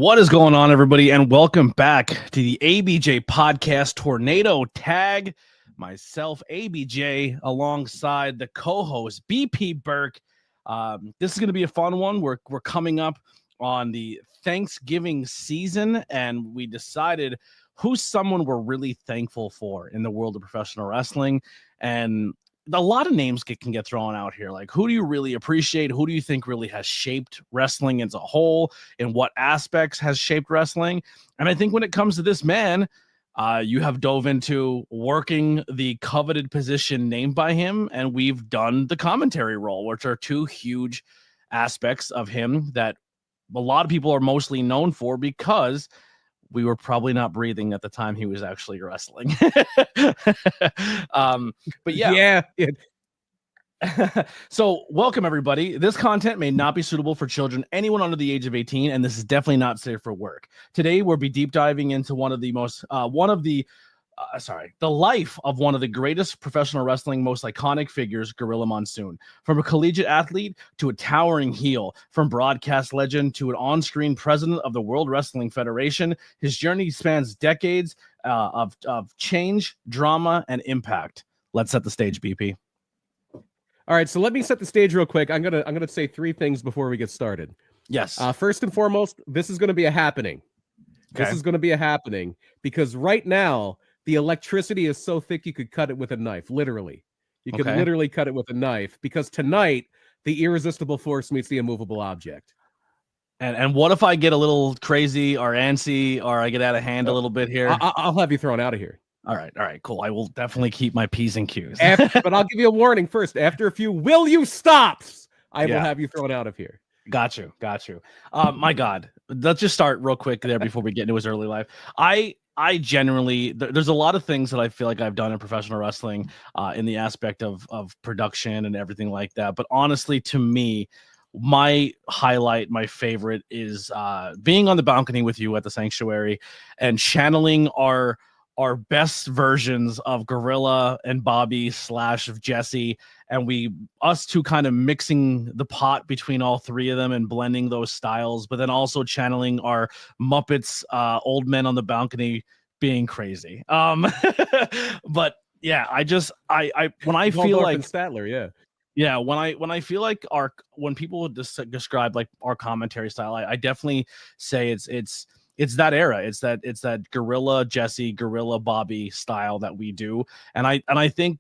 What is going on, everybody, and welcome back to the ABJ Podcast Tornado Tag. Myself, ABJ, alongside the co-host, BP Burke. This is going to be a fun one. We're coming up on the Thanksgiving season, and we decided who's someone we're really thankful for in the world of professional wrestling. And a lot of names can get thrown out here. Like, who do you really appreciate? Who do you think really has shaped wrestling as a whole? In what aspects has shaped wrestling? And I think when it comes to this man, you have dove into working the coveted position named by him, and we've done the commentary role, which are two huge aspects of him that a lot of people are mostly known for because we were probably not breathing at the time he was actually wrestling. But yeah. So welcome, everybody. This content may not be suitable for children, anyone under the age of 18, and this is definitely not safe for work. Today, we'll be deep diving into the life of one of the greatest professional wrestling, most iconic figures, Gorilla Monsoon. From a collegiate athlete to a towering heel, from broadcast legend to an on-screen president of the World Wrestling Federation, his journey spans decades of change, drama, and impact. Let's set the stage, BP. All right, so let me set the stage real quick. I'm gonna say three things before we get started. Yes. First and foremost, this is going to be a happening. Okay. This is going to be a happening because right now the electricity is so thick you could cut it with a knife. Literally, you could literally cut it with a knife because tonight the irresistible force meets the immovable object. And what if I get a little crazy or antsy or I get out of hand a little bit here? I'll have you thrown out of here. All right, cool. I will definitely keep my P's and Q's. But I'll give you a warning first. After a few will you stops, I will have you thrown out of here. Got you. My God, let's just start real quick there before we get into his early life. I generally, there's a lot of things that I feel like I've done in professional wrestling in the aspect of production and everything like that. But honestly, to me, my highlight, my favorite is being on the balcony with you at the Sanctuary and channeling our best versions of Gorilla and Bobby / Jesse, and us two kind of mixing the pot between all three of them and blending those styles, but then also channeling our Muppets, old men on the balcony being crazy. But yeah, when I feel like Statler, when I feel like when people describe like our commentary style, I definitely say it's that era. It's that Gorilla Jesse, Gorilla Bobby style that we do. And I think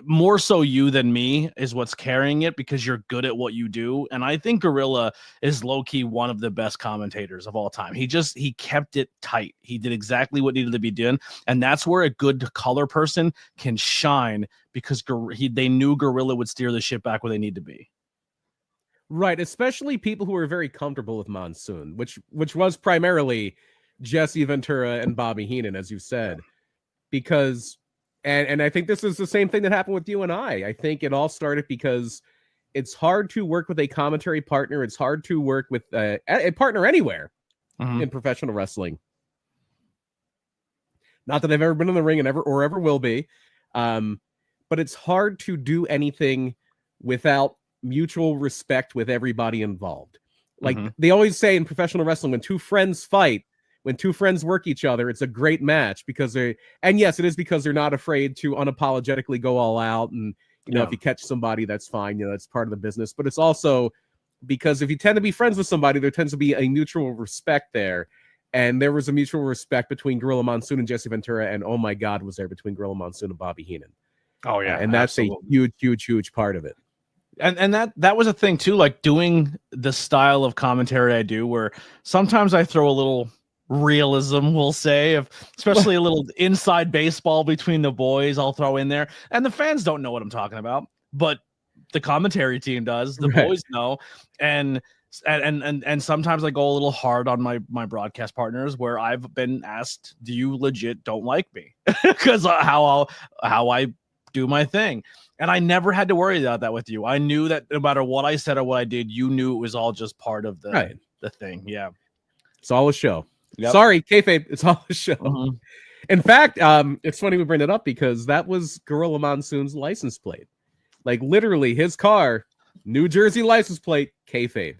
more so you than me is what's carrying it because you're good at what you do. And I think Gorilla is low-key one of the best commentators of all time. He kept it tight. He did exactly what needed to be done. And that's where a good color person can shine because they knew Gorilla would steer the ship back where they need to be. Right, especially people who are very comfortable with Monsoon, which was primarily Jesse Ventura and Bobby Heenan, as you said, because, and I think this is the same thing that happened with you and I. I think it all started because it's hard to work with a commentary partner. It's hard to work with a partner anywhere in professional wrestling. Not that I've ever been in the ring and ever will be, but it's hard to do anything without mutual respect with everybody involved. Like they always say in professional wrestling, when two friends fight, when two friends work each other, it's a great match because it is because they're not afraid to unapologetically go all out. And, if you catch somebody, that's fine. That's part of the business, but it's also because if you tend to be friends with somebody, there tends to be a mutual respect there. And there was a mutual respect between Gorilla Monsoon and Jesse Ventura. And oh my God, was there between Gorilla Monsoon and Bobby Heenan. Oh yeah. And that's absolutely a huge part of it. And that was a thing too, like doing the style of commentary I do, where sometimes I throw a little realism, we'll say, especially a little inside baseball between the boys, I'll throw in there. And the fans don't know what I'm talking about, but the commentary team does. The boys know. And sometimes I go a little hard on my broadcast partners where I've been asked, do you legit don't like me? Because how I do my thing. And I never had to worry about that with you. I knew that no matter what I said or what I did, you knew it was all just part of the thing. Yeah. It's all a show. Yep. Sorry, kayfabe. It's all a show. In fact, it's funny we bring it up because that was Gorilla Monsoon's license plate. Like literally his car, New Jersey license plate, kayfabe.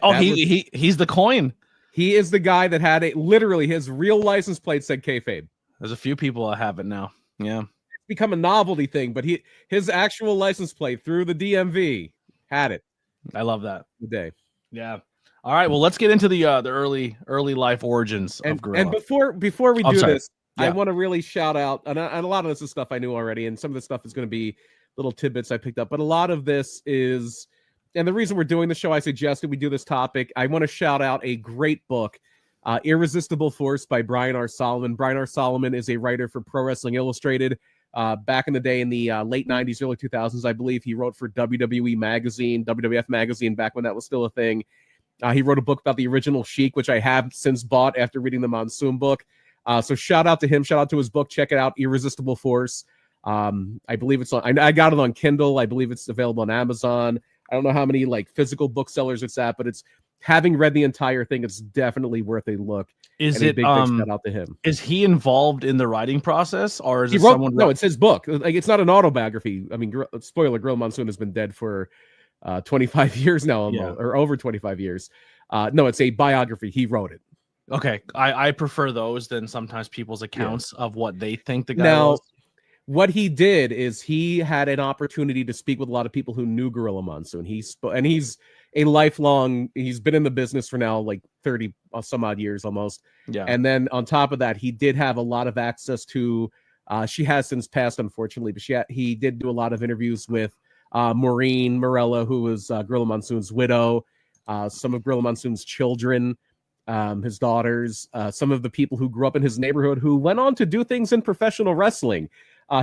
Oh, he's the coin. He is the guy that had literally his real license plate said kayfabe. There's a few people that have it now. Yeah. It's become a novelty thing, but his actual license plate through the DMV had it. I love that. Today. Yeah. All right. Well, let's get into the early life origins of Gorilla. And before we do this, yeah. I want to really shout out, and a lot of this is stuff I knew already, and some of this stuff is going to be little tidbits I picked up, but a lot of this is, and the reason we're doing the show, I suggested we do this topic. I want to shout out a great book, Irresistible Force by Brian R. Solomon. Brian R. Solomon is a writer for Pro Wrestling Illustrated. Back in the day, in the late 90s, early 2000s, I believe, he wrote for WWE Magazine, WWF Magazine, back when that was still a thing. He wrote a book about the original Sheik, which I have since bought after reading the Monsoon book. So shout out to him. Shout out to his book. Check it out, Irresistible Force. I believe it's on. I got it on Kindle. I believe it's available on Amazon. I don't know how many like physical booksellers it's at, but it's, having read the entire thing, it's definitely worth a look. Is it? Big shout out to him. Is he involved in the writing process, or is he it wrote? Someone? No, it's his book. Like, it's not an autobiography. I mean, spoiler: Gorilla Monsoon has been dead for 25 years now, almost, or over 25 years. No, it's a biography. He wrote it. Okay, I prefer those than sometimes people's accounts of what they think the guy was. What he did is he had an opportunity to speak with a lot of people who knew Gorilla Monsoon. He's a lifelong, he's been in the business for now like 30 some odd years almost. Yeah. And then on top of that, he did have a lot of access to, she has since passed, unfortunately, but he did do a lot of interviews with Maureen Morella, who was Gorilla Monsoon's widow, some of Gorilla Monsoon's children, his daughters, some of the people who grew up in his neighborhood who went on to do things in professional wrestling.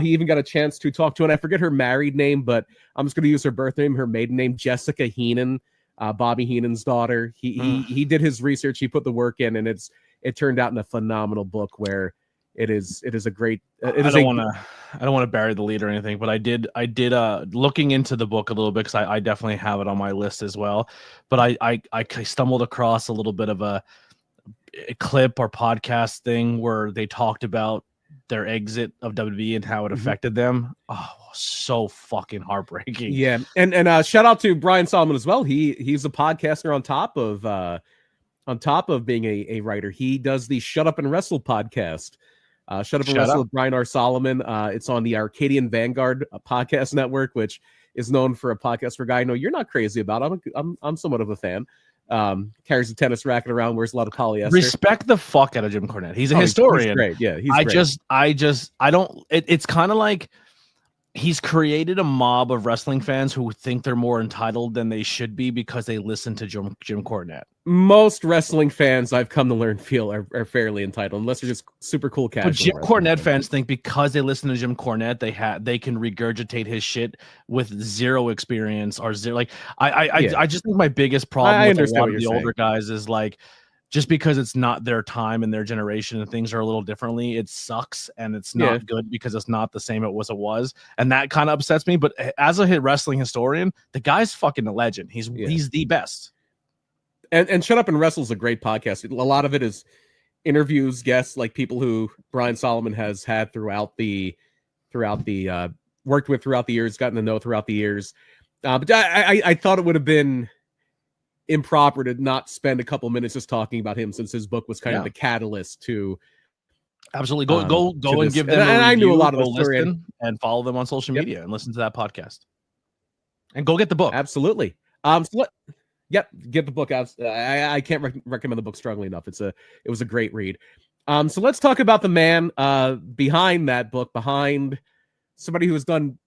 He even got a chance to talk to, and I forget her married name, but I'm just going to use her birth name, her maiden name, Jessica Heenan, Bobby Heenan's daughter. He did his research, he put the work in, and it turned out in a phenomenal book where it is a great. I don't want to bury the lead or anything, but I did looking into the book a little bit, because I definitely have it on my list as well. But I stumbled across a little bit of a clip or podcast thing where they talked about their exit of WWE and how it affected them. Oh, so fucking heartbreaking. Yeah, and shout out to Brian Solomon as well. He's a podcaster on top of being a writer. He does the Shut Up and Wrestle podcast. Shut Up and Wrestle with Brian R. Solomon. It's on the Arcadian Vanguard podcast network, which is known for a podcast for a guy I know you're not crazy about. I'm somewhat of a fan. Carries a tennis racket around, wears a lot of polyester. Respect the fuck out of Jim Cornette. He's a historian. He's great. Yeah, he's great. I don't. It's kind of like he's created a mob of wrestling fans who think they're more entitled than they should be because they listen to Jim Cornette. Most wrestling fans, I've come to learn, feel are fairly entitled, unless they're just super cool casual. But Jim Cornette fans think because they listen to Jim Cornette, they can regurgitate his shit with zero experience or zero. Like I just think my biggest problem with a lot of the older guys is like, just because it's not their time and their generation and things are a little differently, it sucks and it's not good because it's not the same it was. And that kind of upsets me. But as a wrestling historian, the guy's fucking a legend. He's the best. And Shut Up and Wrestle is a great podcast. A lot of it is interviews, guests, like people who Brian Solomon has had throughout the worked with throughout the years, gotten to know throughout the years. But I thought it would have been improper to not spend a couple minutes just talking about him, since his book was kind of the catalyst to absolutely go and give them. And I knew a lot of the story and follow them on social media and listen to that podcast and go get the book. Absolutely. Get the book out. I can't recommend the book strongly enough. It was a great read. So let's talk about the man behind that book, behind somebody who has done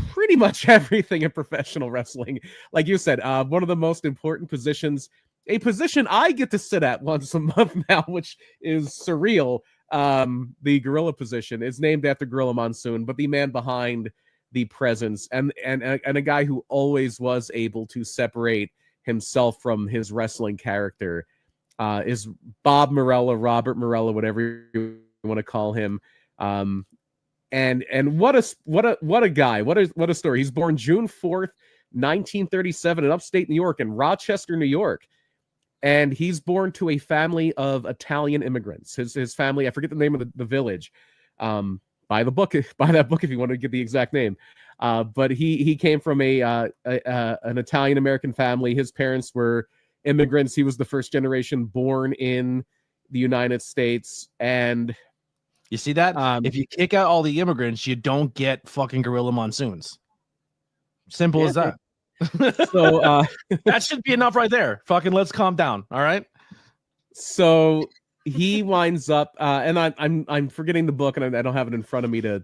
pretty much everything in professional wrestling. Like you said, one of the most important positions, a position I get to sit at once a month now, which is surreal. The Gorilla position is named after Gorilla Monsoon, but the man behind the presence and a guy who always was able to separate himself from his wrestling character is Bob Morella, Robert Morella, whatever you want to call him. And what a guy, what a story. He's born June 4th, 1937 in upstate New York, in Rochester, New York. And he's born to a family of Italian immigrants. His family, I forget the name of the village. Buy that book if you want to get the exact name. But he came from an Italian American family. His parents were immigrants. He was the first generation born in the United States. And you see that? If you kick out all the immigrants, you don't get fucking Gorilla Monsoons. Simple as that. So that should be enough right there. Fucking let's calm down. All right. So he winds up, and I'm forgetting the book, and I don't have it in front of me to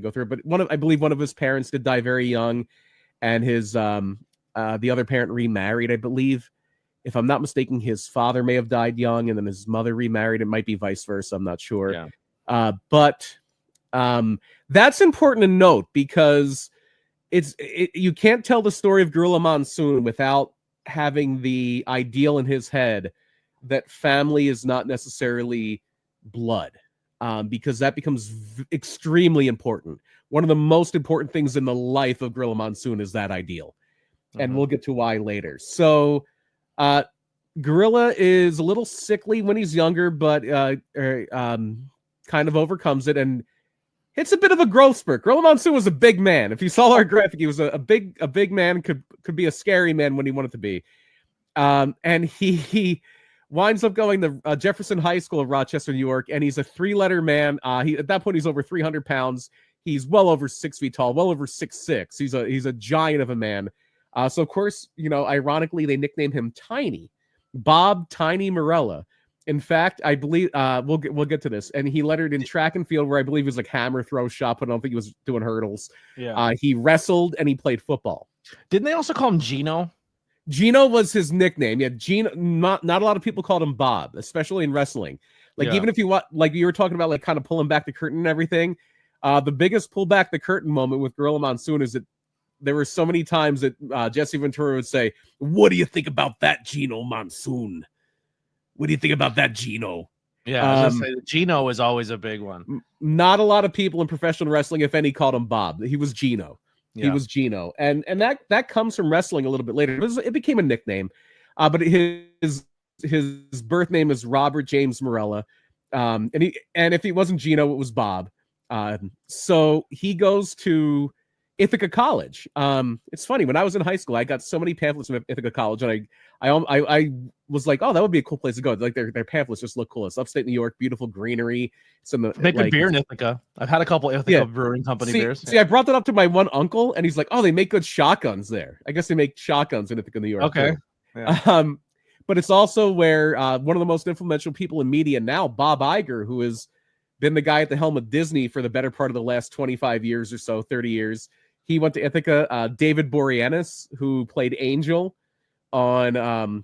go through. But I believe one of his parents did die very young, and his the other parent remarried. I believe, if I'm not mistaken, his father may have died young, and then his mother remarried. It might be vice versa. I'm not sure. Yeah. But that's important to note because you can't tell the story of Gorilla Monsoon without having the ideal in his head that family is not necessarily blood, because that becomes extremely important. One of the most important things in the life of Gorilla Monsoon is that ideal. And we'll get to why later. So Gorilla is a little sickly when he's younger, but kind of overcomes it and hits a bit of a growth spurt. Gorilla Monsoon was a big man. If you saw our graphic, he was a big man, could be a scary man when he wanted to be. And he winds up going to Jefferson High School of Rochester, New York, and he's a 3-letter man. At that point, he's over 300 pounds. He's well over 6 feet tall, well over 6'6". He's a giant of a man. So of course, ironically, they nicknamed him Tiny, Bob Tiny Morella. In fact, I believe we'll get to this. And he lettered in track and field, where I believe he was like hammer throw shot, but I don't think he was doing hurdles. Yeah. He wrestled and he played football. Didn't they also call him Gino? Gino was his nickname. Yeah, Gino. Not a lot of people called him Bob, especially in wrestling. Even if you want, like you were talking about, like kind of pulling back the curtain and everything. The biggest pull back the curtain moment with Gorilla Monsoon is that there were so many times that Jesse Ventura would say, "What do you think about that, Gino Monsoon? What do you think about that, Gino?" Yeah, I was gonna say, Gino is always a big one. Not a lot of people in professional wrestling, if any, called him Bob. He was Gino. Yeah. He was Gino, and that comes from wrestling a little bit later. It became a nickname, but his birth name is Robert James Morella, and if he wasn't Gino, it was Bob. So he goes to Ithaca College. It's funny, when I was in high school, I got so many pamphlets from Ithaca College, and I was like, oh, that would be a cool place to go. Like their pamphlets just look cool. It's upstate New York, beautiful greenery. They make beer in Ithaca. I've had a couple Ithaca Brewing Company beers. See, I brought that up to my one uncle, and he's like, oh, they make good shotguns there. I guess they make shotguns in Ithaca, New York. Okay. Yeah. But it's also where one of the most influential people in media now, Bob Iger, who has been the guy at the helm of Disney for the better part of the last 25 years or so, 30 years. He went to Ithaca. David Boreanaz, who played Angel on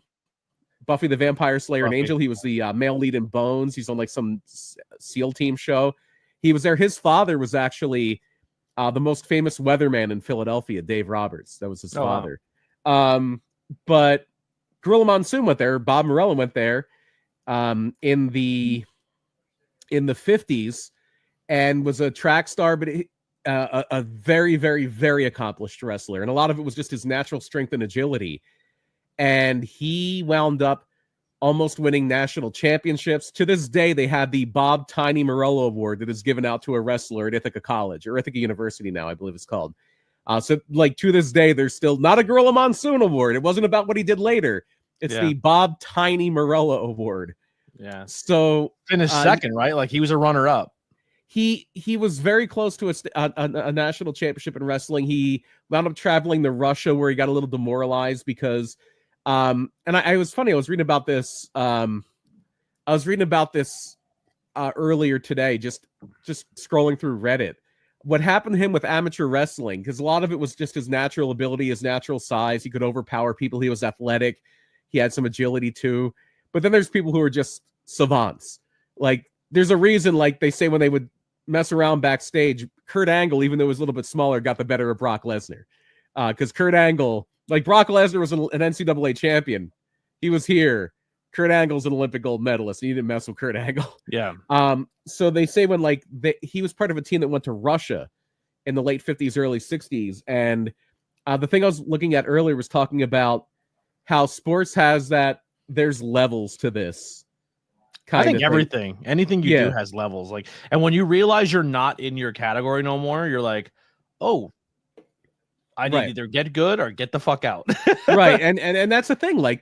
Buffy the Vampire Slayer and Angel. He was the male lead in Bones. He's on like some SEAL team show. He was there. His father was actually the most famous weatherman in Philadelphia, Dave Roberts. That was his father. Wow. But Gorilla Monsoon went there. Bob Morella went there in the 50s and was a track star, but a very, very, very accomplished wrestler. And a lot of it was just his natural strength and agility. And he wound up almost winning national championships. To this day, they have the Bob Tiny Morello Award that is given out to a wrestler at Ithaca College, or Ithaca University now, I believe it's called. So like to this day, there's still not a Gorilla Monsoon Award. It wasn't about what he did later. It's the Bob Tiny Morello Award. Yeah. So finished second, right? Like he was a runner-up. He was very close to a national championship in wrestling. He wound up traveling to Russia, where he got a little demoralized because and I was funny. I was reading about this. Earlier today, just scrolling through Reddit. What happened to him with amateur wrestling? Because a lot of it was just his natural ability, his natural size. He could overpower people. He was athletic. He had some agility too. But then there's people who are just savants. Like there's a reason, like they say when they would mess around backstage, Kurt Angle, even though he was a little bit smaller, got the better of Brock Lesnar. Because Kurt Angle, like Brock Lesnar was an NCAA champion. He was here. Kurt Angle's an Olympic gold medalist. And you didn't mess with Kurt Angle. Yeah. So they say when he was part of a team that went to Russia in the late 50s, early 60s. And the thing I was looking at earlier was talking about how sports has that there's levels to this. I think everything, anything you do has levels. Like, and when you realize you're not in your category no more, you're like, oh, I need to either get good or get the fuck out. Right. And that's the thing. Like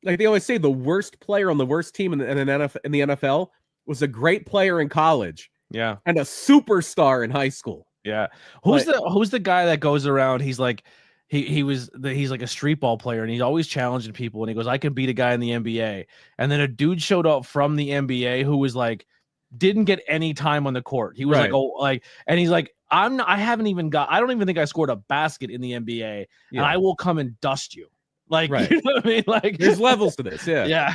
like they always say, the worst player on the worst team in the NFL was a great player in college. Yeah. And a superstar in high school. Yeah. Who's the guy that goes around? He's like, he's like a street ball player, and he's always challenging people. And he goes, I can beat a guy in the NBA. And then a dude showed up from the NBA who was like, didn't get any time on the court. He was Right. and he's like, I don't even think I scored a basket in the NBA, and I will come and dust you. Like, right. You know what I mean? Like, there's levels to this. Yeah. Yeah.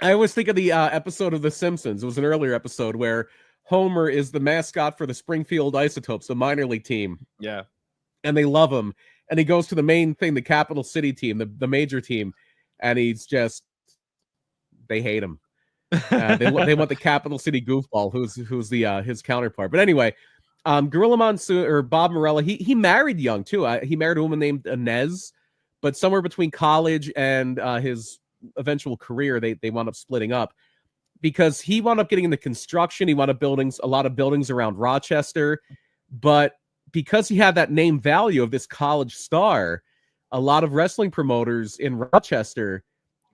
I always think of the episode of The Simpsons. It was an earlier episode where Homer is the mascot for the Springfield Isotopes, the minor league team. Yeah. And they love him. And he goes to the main thing, the capital city team, the major team. And he's just, they hate him. They want the capital city goofball, who's the his counterpart. But anyway, Gorilla Monsoon, or Bob Morella, he married young too. He married a woman named Inez, but somewhere between college and his eventual career, they wound up splitting up. Because he wound up getting into construction. He wound up building a lot of buildings around Rochester. But because he had that name value of this college star, a lot of wrestling promoters in Rochester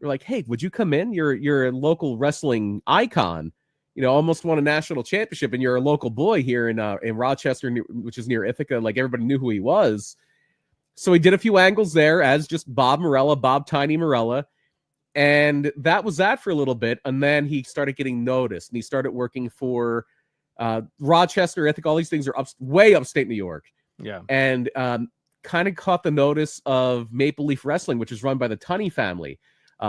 were like, hey, would you come in? You're a local wrestling icon. You know, almost won a national championship, and you're a local boy here in Rochester, which is near Ithaca. Like, everybody knew who he was. So he did a few angles there as just Bob Morella, Bob Tiny Morella. And that was that for a little bit. And then he started getting noticed, and he started working for Rochester, Ithaca. All these things are way upstate New York. Yeah. And kind of caught the notice of Maple Leaf Wrestling, which is run by the Tunney family.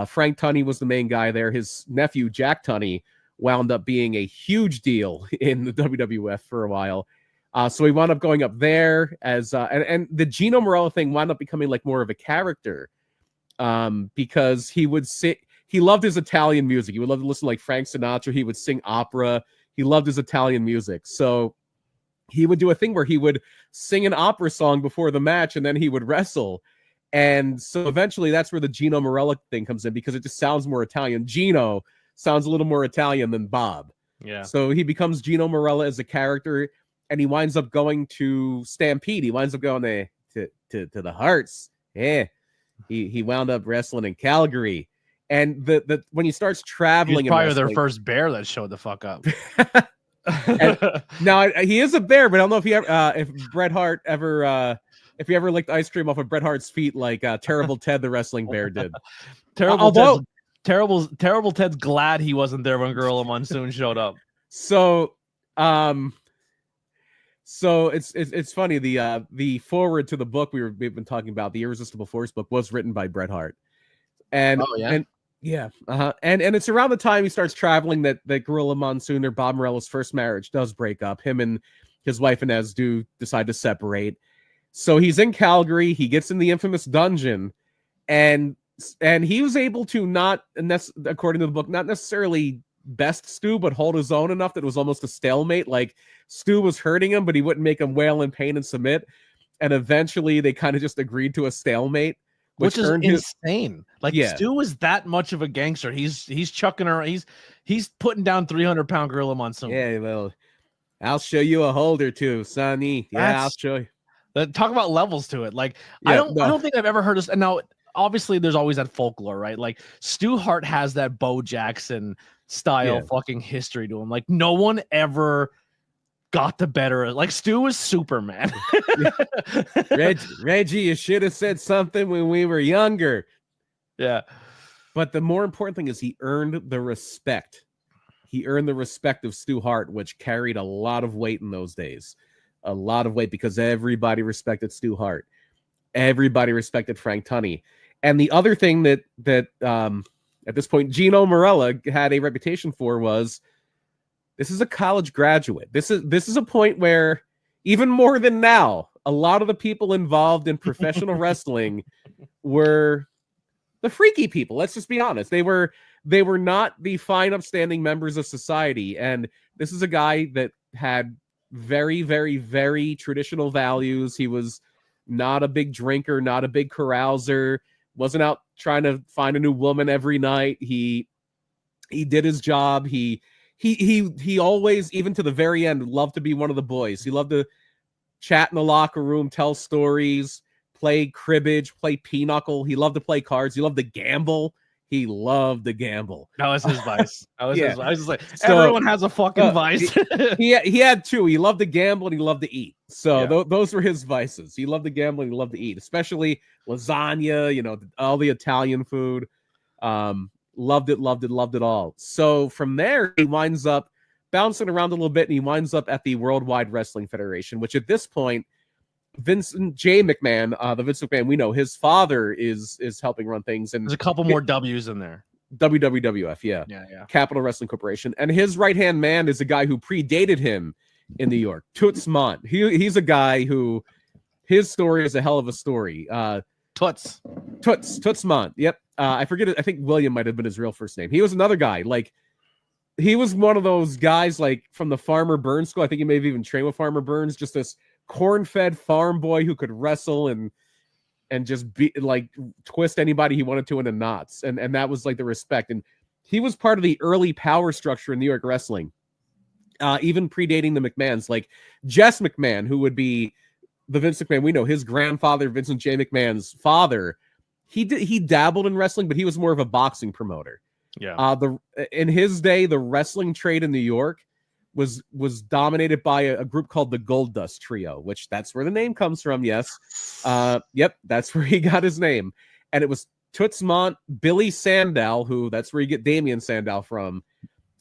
Frank Tunney was the main guy there. His nephew, Jack Tunney, wound up being a huge deal in the WWF for a while. So he wound up going up there as and the Gino Morella thing wound up becoming like more of a character. Because he loved his Italian music. He would love to listen to like Frank Sinatra. He would sing opera. He loved his Italian music. So he would do a thing where he would sing an opera song before the match, and then he would wrestle. And so eventually that's where the Gino Morella thing comes in, because it just sounds more Italian. Gino sounds a little more Italian than Bob. Yeah. So he becomes Gino Morella as a character, and he winds up going to Stampede. He winds up going to the Hearts. Yeah. He wound up wrestling in Calgary, and the when he starts traveling, he's probably their first bear that showed the fuck up. Now he is a bear, but I don't know if if Bret Hart ever if he ever licked ice cream off of Bret Hart's feet like Terrible Ted the wrestling bear did. Terrible Ted's glad he wasn't there when Gorilla Monsoon showed up. So it's funny. The foreword to the book we've been talking about, the Irresistible Force book, was written by Bret Hart, and and it's around the time he starts traveling that Gorilla Monsoon, or Bob Morella's first marriage, does break up. Him and his wife Inez do decide to separate. So he's in Calgary. He gets in the infamous dungeon, and he was able to not, according to the book, not necessarily best Stu, but hold his own enough that it was almost a stalemate. Like, Stu was hurting him, but he wouldn't make him wail in pain and submit. And eventually they kind of just agreed to a stalemate, which is insane. Stu was that much of a gangster. He's chucking around. He's putting down 300-pound Gorilla Monsoon. Yeah, well, I'll show you a hold or two, Sonny. Yeah, I'll show you. Talk about levels to it. Like, I don't think I've ever heard this. And now, obviously, there's always that folklore, right? Like, Stu Hart has that Bo Jackson style fucking history to him. Like, no one ever got the better. Like, Stu was Superman. Reggie, you should have said something when we were younger. Yeah. But the more important thing is he earned the respect. He earned the respect of Stu Hart, which carried a lot of weight in those days. A lot of weight, because everybody respected Stu Hart. Everybody respected Frank Tunney. And the other thing that at this point Gino Morella had a reputation for was, this is a college graduate. This is a point where, even more than now, a lot of the people involved in professional wrestling were the freaky people. Let's just be honest. They were not the fine, upstanding members of society. And this is a guy that had very, very, very traditional values. He was not a big drinker, not a big carouser, wasn't out trying to find a new woman every night. He did his job. He always, even to the very end, loved to be one of the boys. He loved to chat in the locker room, tell stories, play cribbage, play pinochle. He loved to play cards. He loved to gamble. He loved to gamble. That was his vice. That was Yeah. his vice. I was just like, So, everyone has a fucking vice. he had two. He loved to gamble and he loved to eat. So Yeah. those were his vices. He loved to gamble and he loved to eat, especially lasagna, you know, all the Italian food. Loved it all. So from there, he winds up bouncing around a little bit and he winds up at the Worldwide Wrestling Federation, which at this point, Vincent J. McMahon, the Vince McMahon we know, his father is helping run things. And there's a couple more W's in there. WWF, yeah. Capital Wrestling Corporation. And his right-hand man is a guy who predated him in New York, Toots Mondt. He's a guy who, his story is a hell of a story. Toots Mondt. Yep. I forget it. I think William might have been his real first name. He was another guy. Like, he was one of those guys, like, from the Farmer Burns school. I think he may have even trained with Farmer Burns. Just this corn-fed farm boy who could wrestle and just be like twist anybody he wanted to into knots. And that was like the respect. And he was part of the early power structure in New York wrestling, even predating the McMahons, like Jess McMahon, who would be the Vince McMahon we know, his grandfather, Vincent J. McMahon's father. He dabbled in wrestling, but he was more of a boxing promoter. Yeah. In his day, the wrestling trade in New York was dominated by a group called the Gold Dust Trio, which that's where the name comes from. Yes. Yep. That's where he got his name. And it was Toots Mondt, Billy Sandow, who that's where you get Damian Sandow from,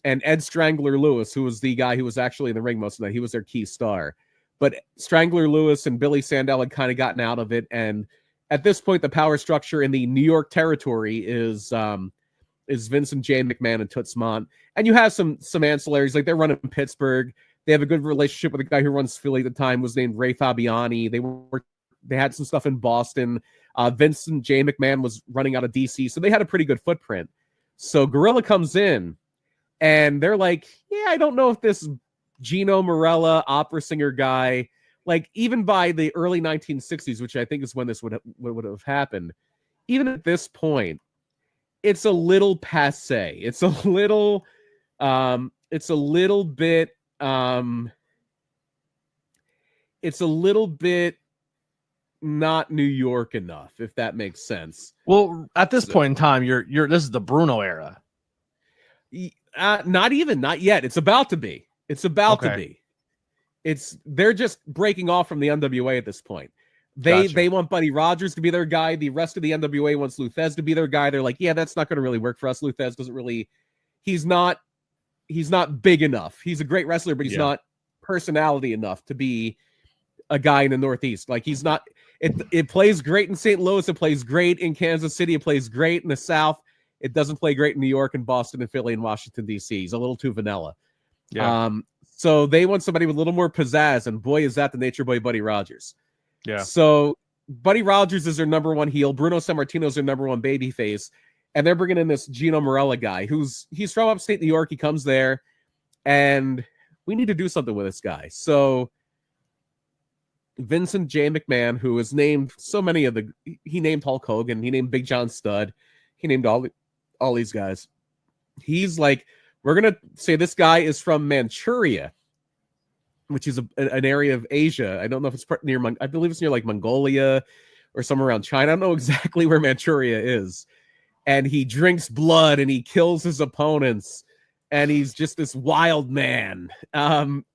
and Ed Strangler Lewis, who was the guy who was actually in the ring most of the night. He was their key star. But Strangler Lewis and Billy Sandow had kind of gotten out of it. And at this point, the power structure in the New York territory is Vincent J. McMahon and Toots Mondt. And you have some ancillaries, like they're running in Pittsburgh. They have a good relationship with the guy who runs Philly at the time, was named Ray Fabiani. They had some stuff in Boston. Vincent J. McMahon was running out of DC, so they had a pretty good footprint. So Gorilla comes in, and they're like, yeah, I don't know if this Gino Morella opera singer guy, like even by the early 1960s, which I think is when this would have happened, even at this point, it's a little passé. It's a little bit not New York enough, if that makes sense. Well, at this point in time, this is the Bruno era. Not yet. It's about to be. To be. They're just breaking off from the NWA at this point. They want Buddy Rogers to be their guy. The rest of the NWA wants Lou Thesz to be their guy. They're like, yeah, that's not going to really work for us. Lou Thesz doesn't really, he's not big enough. He's a great wrestler, but he's not personality enough to be a guy in the Northeast. Like, he's not, it plays great in St. Louis. It plays great in Kansas City. It plays great in the South. It doesn't play great in New York and Boston and Philly and Washington, D.C. He's a little too vanilla. Yeah. So they want somebody with a little more pizzazz, and boy, is that the Nature Boy Buddy Rogers. Yeah. So Buddy Rogers is their number one heel. Bruno Sammartino is their number one babyface. And they're bringing in this Gino Morella guy he's from upstate New York. He comes there, and we need to do something with this guy. So Vincent J. McMahon, who has named so many of he named Hulk Hogan, he named Big John Studd, he named all these guys. He's like, we're going to say this guy is from Manchuria, which is an area of Asia. I don't know if it's near, I believe it's near like Mongolia or somewhere around China. I don't know exactly where Manchuria is. And he drinks blood and he kills his opponents. And he's just this wild man,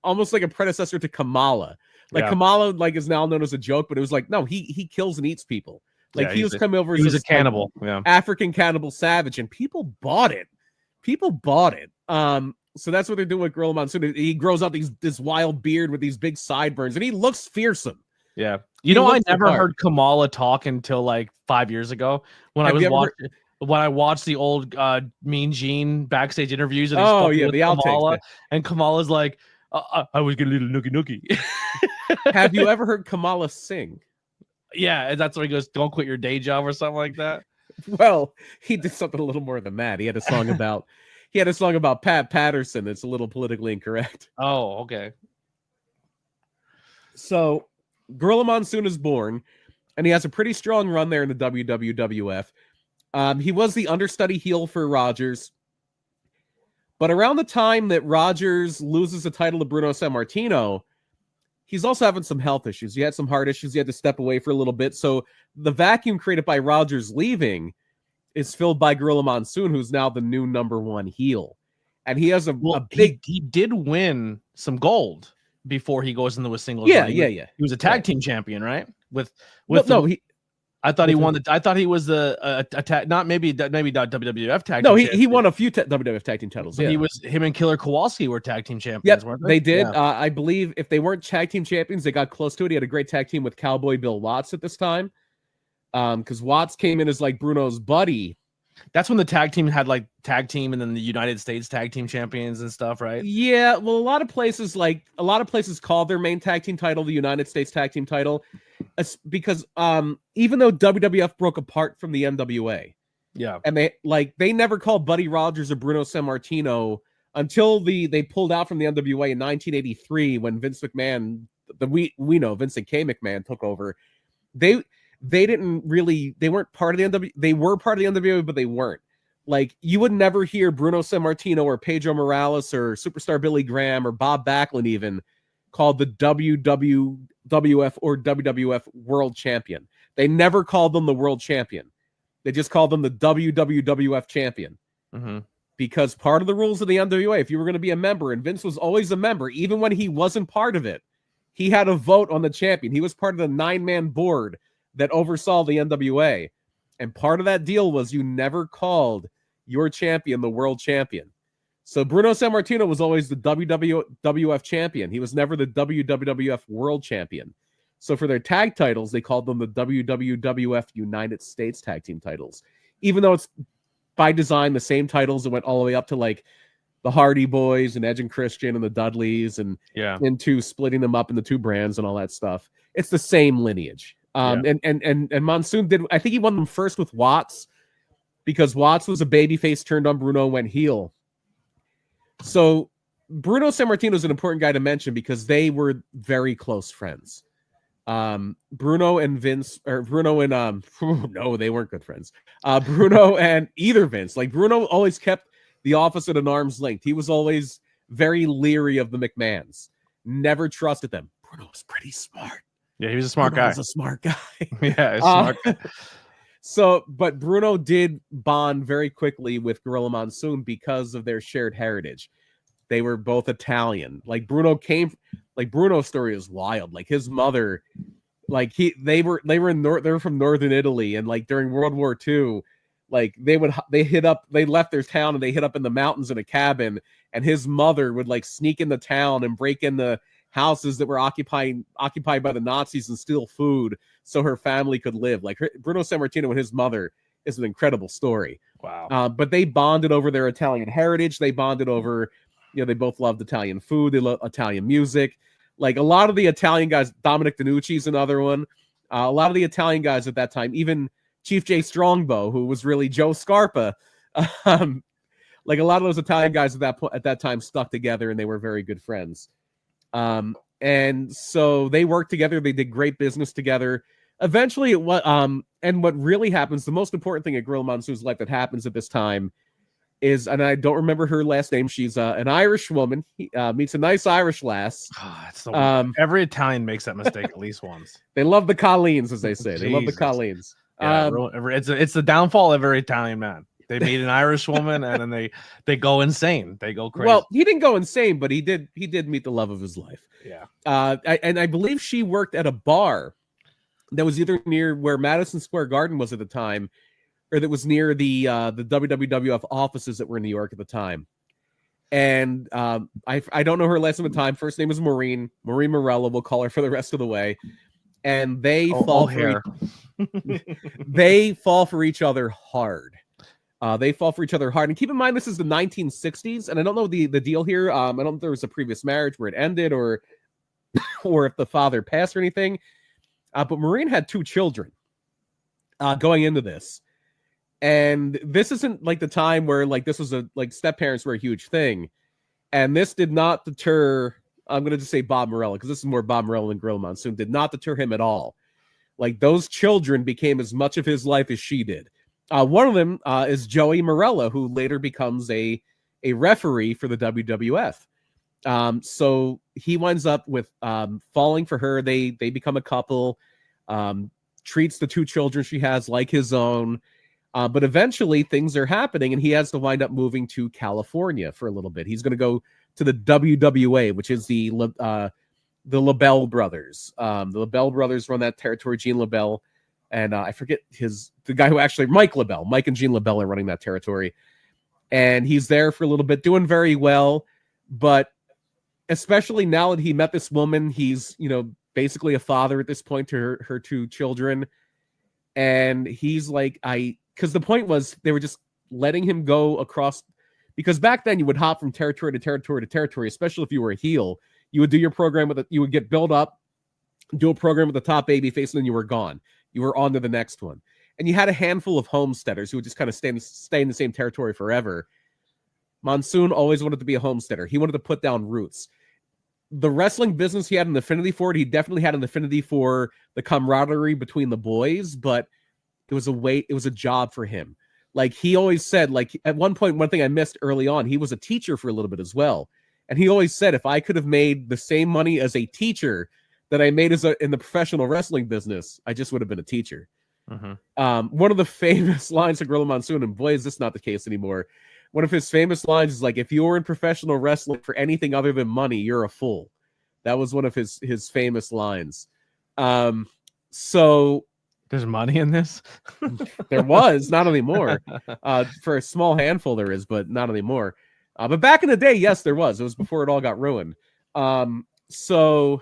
almost like a predecessor to Kamala. Like, Kamala, like, is now known as a joke, but it was like, no, he kills and eats people. Like, he was coming over as a cannibal, African cannibal savage, and people bought it. So that's what they're doing with Gorilla Monsoon. He grows out this wild beard with these big sideburns, and he looks fearsome. Yeah. I never heard Kamala talk until like 5 years ago when I watched the old Mean Gene backstage interviews. And the Kamala, and Kamala's like, I was getting a little nookie. Have you ever heard Kamala sing? Yeah, and that's where he goes, "Don't quit your day job" or something like that. Well, he did something a little more than that. He had a song about Pat Patterson. It's a little politically incorrect. Oh, okay. So Gorilla Monsoon is born, and he has a pretty strong run there in the WWF. He was the understudy heel for Rogers. But around the time that Rogers loses the title to Bruno Sammartino, he's also having some health issues. He had some heart issues. He had to step away for a little bit. So the vacuum created by Rogers leaving is filled by Gorilla Monsoon, who's now the new #1 heel. And he has a big... He did win some gold before he goes into a singles. Yeah, run. yeah. He was a tag team champion, right? I thought he was the not WWF tag. No, he won a few WWF tag team titles. Yeah, him and Killer Kowalski were tag team champions. Yep, weren't they did. Yeah. I believe if they weren't tag team champions, they got close to it. He had a great tag team with Cowboy Bill Watts at this time, because Watts came in as like Bruno's buddy. That's when the tag team had like tag team and then the United States tag team champions and stuff, right? Yeah, well, a lot of places call their main tag team title the United States tag team title, because even though WWF broke apart from the NWA, yeah, and they never called Buddy Rogers or Bruno Sammartino until they pulled out from the NWA in 1983 when Vince McMahon, we know Vincent K. McMahon took over. They weren't part of the NWA. They were part of the NWA, but they weren't. Like, you would never hear Bruno Sammartino or Pedro Morales or Superstar Billy Graham or Bob Backlund even called the WWF or WWF World Champion. They never called them the World Champion. They just called them the WWF Champion. Mm-hmm. Because part of the rules of the NWA, if you were going to be a member, and Vince was always a member, even when he wasn't part of it, he had a vote on the champion. He was part of the 9-man board that oversaw the NWA. And part of that deal was you never called your champion the world champion. So Bruno Sammartino was always the WWF champion. He was never the WWF world champion. So for their tag titles, they called them the WWF United States tag team titles. Even though it's by design the same titles that went all the way up to like the Hardy Boys and Edge and Christian and the Dudleys and into splitting them up into 2 brands and all that stuff. It's the same lineage. And Monsoon did, I think he won them first with Watts, because Watts was a babyface, turned on Bruno, went heel. So Bruno Sammartino is an important guy to mention because they were very close friends. Bruno and Vince, or Bruno and no, they weren't good friends. Bruno and either Vince, like Bruno always kept the office at an arm's length. He was always very leery of the McMahons, never trusted them. Bruno was pretty smart. Yeah, he was a smart guy. He was a smart guy. Yeah, smart guy. So, but Bruno did bond very quickly with Gorilla Monsoon because of their shared heritage. They were both Italian. Like Bruno's story is wild. Like his mother, like they were from northern Italy, and like during World War II, like they left their town and they hid up in the mountains in a cabin, and his mother would like sneak in the town and break in the houses that were occupied by the Nazis and steal food so her family could live. Like Bruno Sammartino and his mother is an incredible story. Wow. But they bonded over their Italian heritage. They bonded over, they both loved Italian food. They love Italian music. Like a lot of the Italian guys, Dominic DeNucci's another one. A lot of the Italian guys at that time, even Chief J Strongbow, who was really Joe Scarpa, like a lot of those Italian guys at that time stuck together and they were very good friends. And so they worked together. They did great business together. Eventually, and what really happens, the most important thing at Gorilla Monsoon's life that happens at this time is, and I don't remember her last name. She's an Irish woman. He meets a nice Irish lass. Every Italian makes that mistake at least once. They love the Colleens, as they say. They love the Colleens. Yeah, it's the downfall of every Italian man. They meet an Irish woman and then they go insane. They go crazy. Well, he didn't go insane, but he did meet the love of his life. Yeah. I believe she worked at a bar that was either near where Madison Square Garden was at the time, or that was near the WWF offices that were in New York at the time. And I don't know her last name at the time. First name is Maureen Morella. We'll call her for the rest of the way. And they fall for each other hard. They fall for each other hard. And keep in mind, this is the 1960s. And I don't know the deal here. I don't know if there was a previous marriage where it ended or if the father passed or anything. But Maureen had 2 children going into this. And this isn't like the time where like this was step parents were a huge thing. And this did not deter, I'm going to just say Bob Morella, because this is more Bob Morella than Gorilla Monsoon, did not deter him at all. Like those children became as much of his life as she did. One of them is Joey Morella, who later becomes a referee for the WWF. So he winds up with falling for her. They become a couple, treats the 2 children she has like his own. But eventually things are happening, and he has to wind up moving to California for a little bit. He's going to go to the WWA, which is the LaBelle brothers. The LaBelle brothers run that territory. Gene LaBelle, and I forget the guy who actually Mike LaBelle. Mike and Gene LaBelle are running that territory, and he's there for a little bit, doing very well. But especially now that he met this woman, he's basically a father at this point to her 2 children, and he's like, because the point was they were just letting him go across, because back then you would hop from territory to territory to territory, especially if you were a heel. You would do your program you would get built up, do a program with the top babyface, and then you were gone. You were on to the next one. And you had a handful of homesteaders who would just kind of stay in the same territory forever. Monsoon always wanted to be a homesteader. He wanted to put down roots. The wrestling business he had an affinity for it. He definitely had an affinity for the camaraderie between the boys, but it was a job for him. Like he always said, like at one point, one thing I missed early on, he was a teacher for a little bit as well. And he always said, if I could have made the same money as a teacher that I made in the professional wrestling business, I just would have been a teacher. One of the famous lines of Gorilla Monsoon, and boy, is this not the case anymore. One of his famous lines is like, if you were in professional wrestling for anything other than money, you're a fool. That was one of his famous lines. So there's money in this? There was, not anymore. For a small handful there is, but not anymore. But back in the day, yes, there was. It was before it all got ruined. So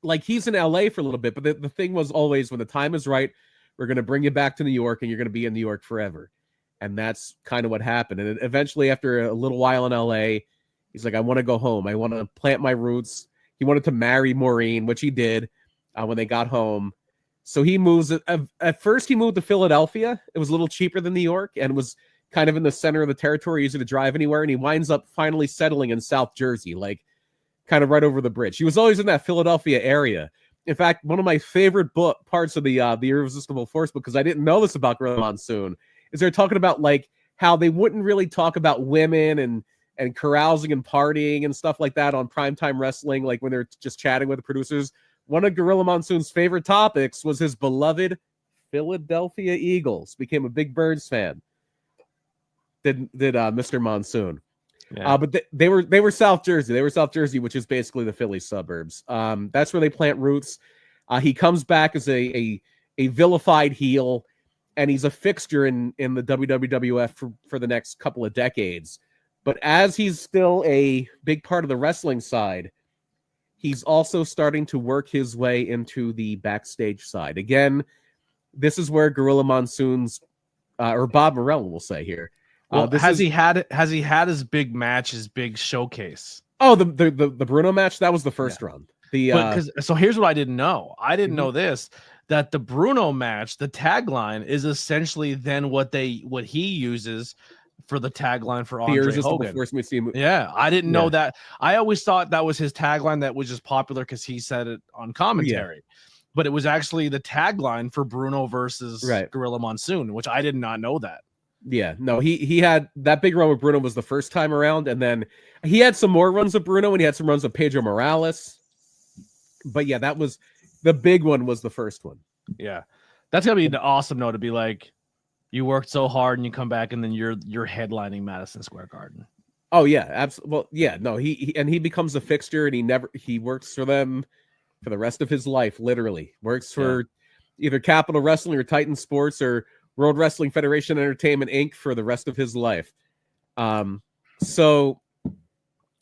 like he's in LA for a little bit, but the thing was always, when the time is right, we're going to bring you back to New York and you're going to be in New York forever. And that's kind of what happened. And eventually, after a little while in LA, he's like, I want to go home. I want to plant my roots. He wanted to marry Maureen, which he did when they got home. So he moves. At first, he moved to Philadelphia. It was a little cheaper than New York and was kind of in the center of the territory, easy to drive anywhere. And he winds up finally settling in South Jersey, like kind of right over the bridge. He was always in that Philadelphia area. In fact, one of my favorite parts of the Irresistible Force, because I didn't know this about Gorilla Monsoon, is they're talking about like how they wouldn't really talk about women and carousing and partying and stuff like that on primetime wrestling, like when they're just chatting with the producers. One of Gorilla Monsoon's favorite topics was his beloved Philadelphia Eagles. Became a big Birds fan. Did Mr. Monsoon. Yeah. But they were South Jersey. They were South Jersey, which is basically the Philly suburbs. That's where they plant roots. He comes back as a vilified heel, and he's a fixture in the WWF for the next couple of decades. But as he's still a big part of the wrestling side, he's also starting to work his way into the backstage side. Again, this is where Gorilla Monsoon's, or Bob Morello will say here. Well, has he had his big match, his big showcase? Oh, the Bruno match, that was the first round. So here's what I didn't know. I didn't know this, that the Bruno match, the tagline is essentially then what he uses for the tagline for Andre Hogan. Yeah, I didn't know that. I always thought that was his tagline that was just popular because he said it on commentary. Yeah. But it was actually the tagline for Bruno versus Gorilla Monsoon, which I did not know that. Yeah, no, he had that big run with Bruno was the first time around, and then he had some more runs with Bruno, and he had some runs with Pedro Morales. But yeah, that was the big one, was the first one. Yeah, that's gonna be an awesome note to be like, you worked so hard and you come back and then you're headlining Madison Square Garden. Oh yeah, absolutely. Well, yeah, no, he becomes a fixture, and he works for them for the rest of his life. Literally works for either Capital Wrestling or Titan Sports or World Wrestling Federation Entertainment Inc. for the rest of his life. So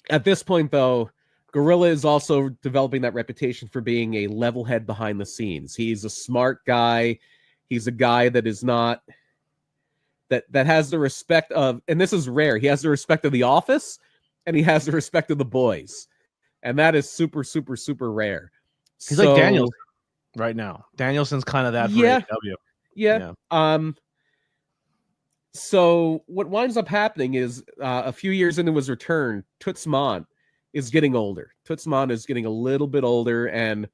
at this point, though, Gorilla is also developing that reputation for being a level head behind the scenes. He's a smart guy. He's a guy that is not that has the respect of, and this is rare, he has the respect of the office and he has the respect of the boys. And that is super, super, super rare. He's like Danielson right now. Danielson's kind of that for AEW. Yeah. So what winds up happening is a few years into his return, Toots Mondt is getting older. Toots Mondt is getting a little bit older, and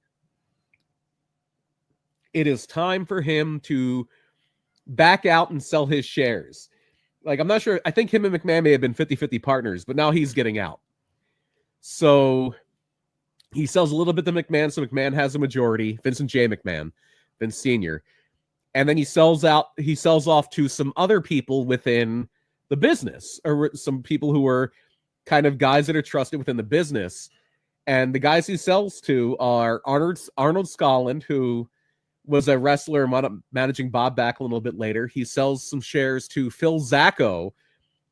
it is time for him to back out and sell his shares. Like, I'm not sure. I think him and McMahon may have been 50-50 partners, but now he's getting out. So he sells a little bit to McMahon, so McMahon has a majority. Vincent J. McMahon, Vince Sr. and then he sells off to some other people within the business, or some people who are kind of guys that are trusted within the business. And the guys he sells to are Arnold Scotland, who was a wrestler managing Bob Backlund a little bit later. He sells some shares to Phil Zacco,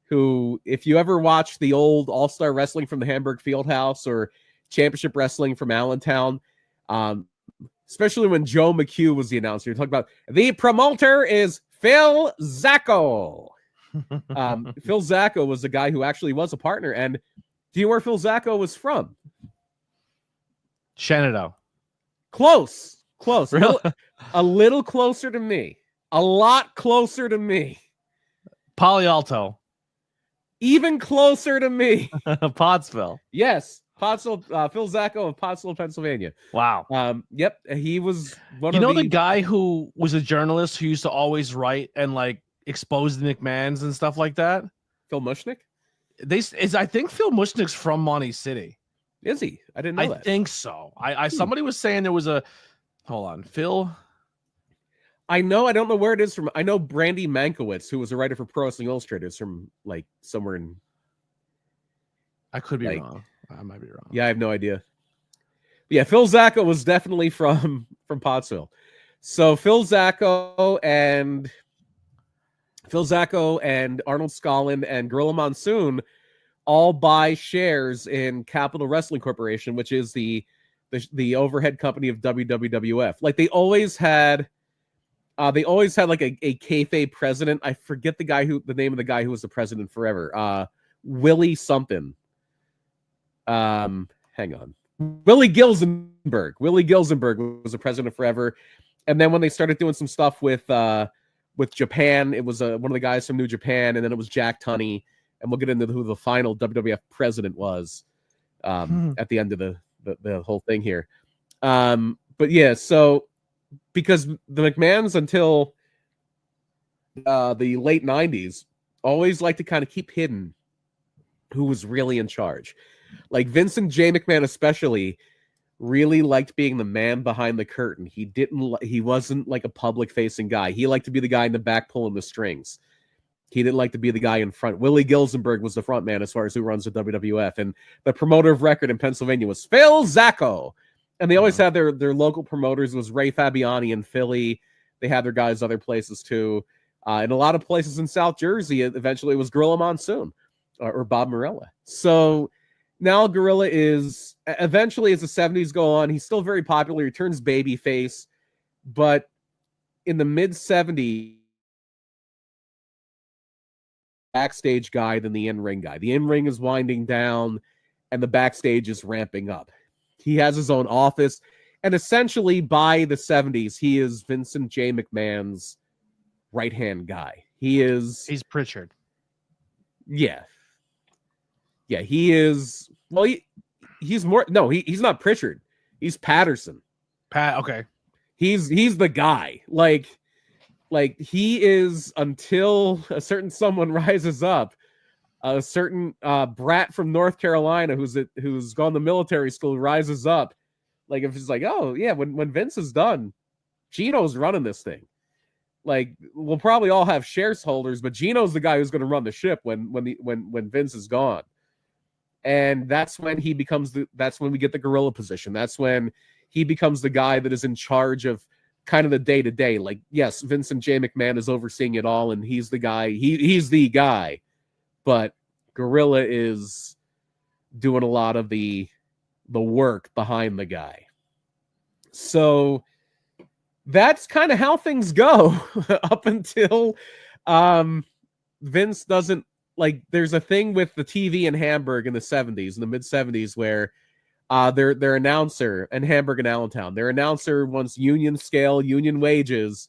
who, if you ever watch the old All-Star Wrestling from the Hamburg Fieldhouse or Championship Wrestling from Allentown, especially when Joe McHugh was the announcer, you're talking about the promoter is Phil Zacco. Phil Zacco was the guy who actually was a partner. And do you know where Phil Zacco was from? Shenandoah. Close. Really? A little closer to me. A lot closer to me. Palo Alto. Even closer to me. Pottsville. Yes. Pottsville, Phil Zacco of Pottsville, Pennsylvania. Wow. Yep. He was one of the the guy who was a journalist who used to always write and like expose the McMahons and stuff like that? Phil Mushnick? I think Phil Mushnick's from Monty City. Is he? I didn't know that. I think so. Somebody was saying there was a hold on, Phil. I don't know where it is from. I know Brandy Mankiewicz, who was a writer for Pro Wrestling Illustrated, is from like somewhere in. I could be wrong. I might be wrong. Yeah, I have no idea. But yeah, Phil Zacco was definitely from Pottsville. So Phil Zacco and Arnold Scotland and Gorilla Monsoon all buy shares in Capital Wrestling Corporation, which is the overhead company of WWF. Like they always had like a kayfabe president. I forget the name of the guy who was the president forever. Willie something. Hang on. Willie Gilzenberg. Willie Gilzenberg was the president forever. And then when they started doing some stuff with Japan, it was one of the guys from New Japan, and then it was Jack Tunney. And we'll get into who the final WWF president was at the end of the whole thing here. But yeah, so because the McMahons until the late 90s always like to kind of keep hidden who was really in charge. Like Vincent J. McMahon especially really liked being the man behind the curtain. He wasn't like a public facing guy. He liked to be the guy in the back pulling the strings. He didn't like to be the guy in front. Willie Gilzenberg was the front man as far as who runs the WWF. And the promoter of record in Pennsylvania was Phil Zacco. And they always had their local promoters. It was Ray Fabiani in Philly. They had their guys other places too. In a lot of places in South Jersey, eventually it was Gorilla Monsoon or Bob Morella. So now Gorilla is, eventually as the 70s go on, he's still very popular. He turns babyface. But in the mid-70s, backstage guy than the in-ring guy. The in-ring is winding down and the backstage is ramping up. He has his own office, and essentially by the 70s, he is Vincent J. McMahon's right-hand guy. He's Pritchard. Yeah. Yeah, he is. Well, he's more. No, he's not Pritchard. He's Patterson. Okay. He's the guy. Like he is, until a certain someone rises up, a certain brat from North Carolina who's gone to military school rises up. Like if it's like, oh yeah, when Vince is done, Gino's running this thing. Like we'll probably all have shareholders, but Gino's the guy who's going to run the ship when Vince is gone. And that's when he becomes that's when we get the gorilla position. That's when he becomes the guy that is in charge of kind of the day-to-day. Like, yes, Vincent J. McMahon is overseeing it all, and he's the guy. He's the guy. But Gorilla is doing a lot of the work behind the guy. So that's kind of how things go up until Vince doesn't, like, there's a thing with the TV in Hamburg in the 70s, in the mid-70s, where their announcer in Hamburg and Allentown, their announcer wants union scale, union wages,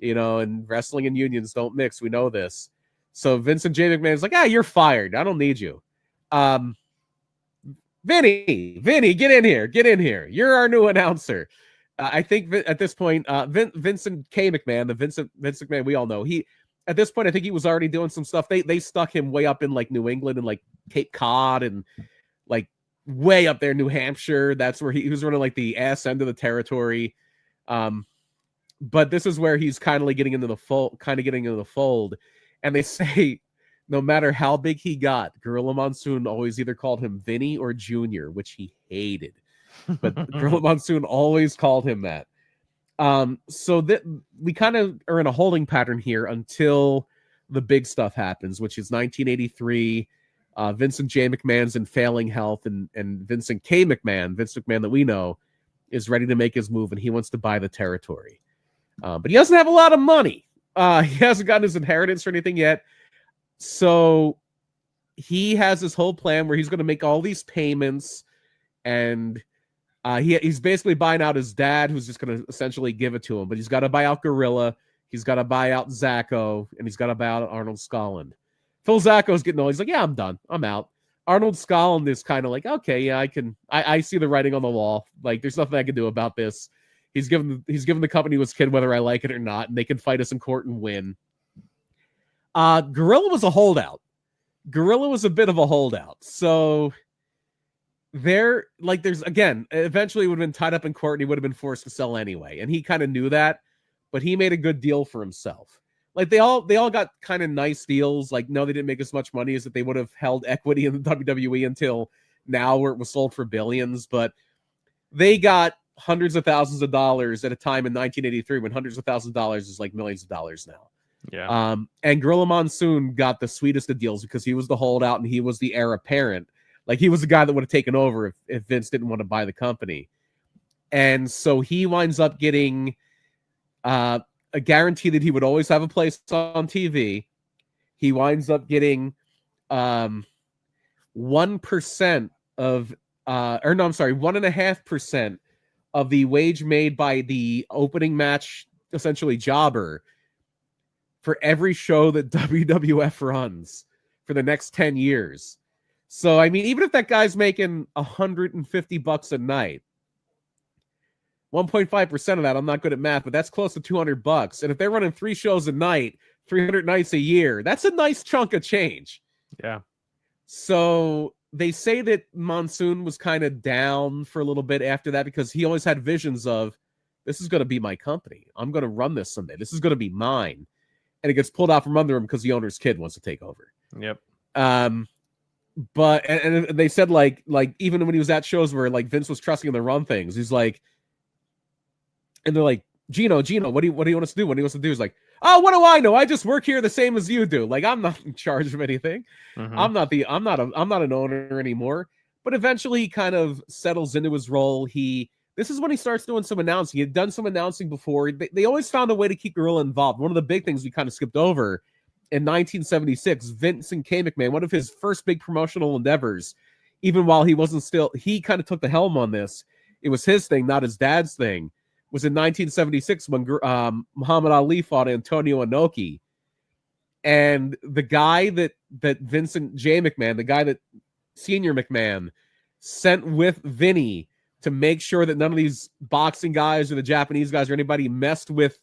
and wrestling and unions don't mix. We know this. So Vincent J. McMahon is like, you're fired. I don't need you. Vinny, get in here. You're our new announcer. I think at this point, Vincent K. McMahon, Vince McMahon, we all know, at this point, I think he was already doing some stuff. They stuck him way up in like New England and like Cape Cod and like way up there, New Hampshire. That's where he was running like the ass end of the territory. But this is where he's kind of getting into the fold. And they say no matter how big he got, Gorilla Monsoon always either called him Vinny or Junior, which he hated. But Gorilla Monsoon always called him that. So that we kind of are in a holding pattern here until the big stuff happens, which is 1983. Vincent J. McMahon's in failing health, and Vincent K. McMahon, Vince McMahon that we know, is ready to make his move, and he wants to buy the territory. But he doesn't have a lot of money. He hasn't gotten his inheritance or anything yet. So he has this whole plan where he's going to make all these payments, and he's basically buying out his dad, who's just going to essentially give it to him. But he's got to buy out Gorilla, he's got to buy out Zacco, and he's got to buy out Arnold Scotland. Phil Zacco's getting old. He's like, yeah, I'm done. I'm out. Arnold Scotland is kind of like, okay, yeah, I see the writing on the wall. Like, there's nothing I can do about this. He's given the company to his kid, whether I like it or not, and they can fight us in court and win. Gorilla was a holdout. Gorilla was a bit of a holdout. So there's again, eventually would have been tied up in court and he would have been forced to sell anyway. And he kind of knew that, but he made a good deal for himself. Like they all got kind of nice deals. Like, no, they didn't make as much money as that they would have held equity in the WWE until now, where it was sold for billions. But they got hundreds of thousands of dollars at a time in 1983 when hundreds of thousands of dollars is like millions of dollars now. Yeah. And Gorilla Monsoon got the sweetest of deals because he was the holdout and he was the heir apparent. Like, he was the guy that would have taken over if Vince didn't want to buy the company. And so he winds up getting a guarantee that he would always have a place on TV. He winds up getting 1% of 1.5% of the wage made by the opening match, essentially jobber, for every show that WWF runs for the next 10 years. So, I mean, even if that guy's making $150 a night, 1.5% of that, I'm not good at math, but that's close to $200. And if they're running 3 shows a night, 300 nights a year, that's a nice chunk of change. Yeah. So they say that Monsoon was kind of down for a little bit after that because he always had visions of, this is going to be my company. I'm going to run this someday. This is going to be mine. And it gets pulled out from under him because the owner's kid wants to take over. Yep. But and they said like even when he was at shows where like Vince was trusting him to run things, he's like, and they're like, Gino, what do you want us to do? What do you want us to do? He's like, oh, what do I know? I just work here the same as you do. Like, I'm not in charge of anything. Mm-hmm. I'm not an owner anymore. But eventually he kind of settles into his role. This is when he starts doing some announcing. He had done some announcing before. They always found a way to keep Gorilla involved. One of the big things we kind of skipped over in 1976, Vincent K. McMahon, one of his first big promotional endeavors, even while he wasn't still, he kind of took the helm on this. It was his thing, not his dad's thing. Was in 1976 when Muhammad Ali fought Antonio Inoki. And the guy that Vincent J. McMahon, the guy that Senior McMahon sent with Vinny to make sure that none of these boxing guys or the Japanese guys or anybody messed with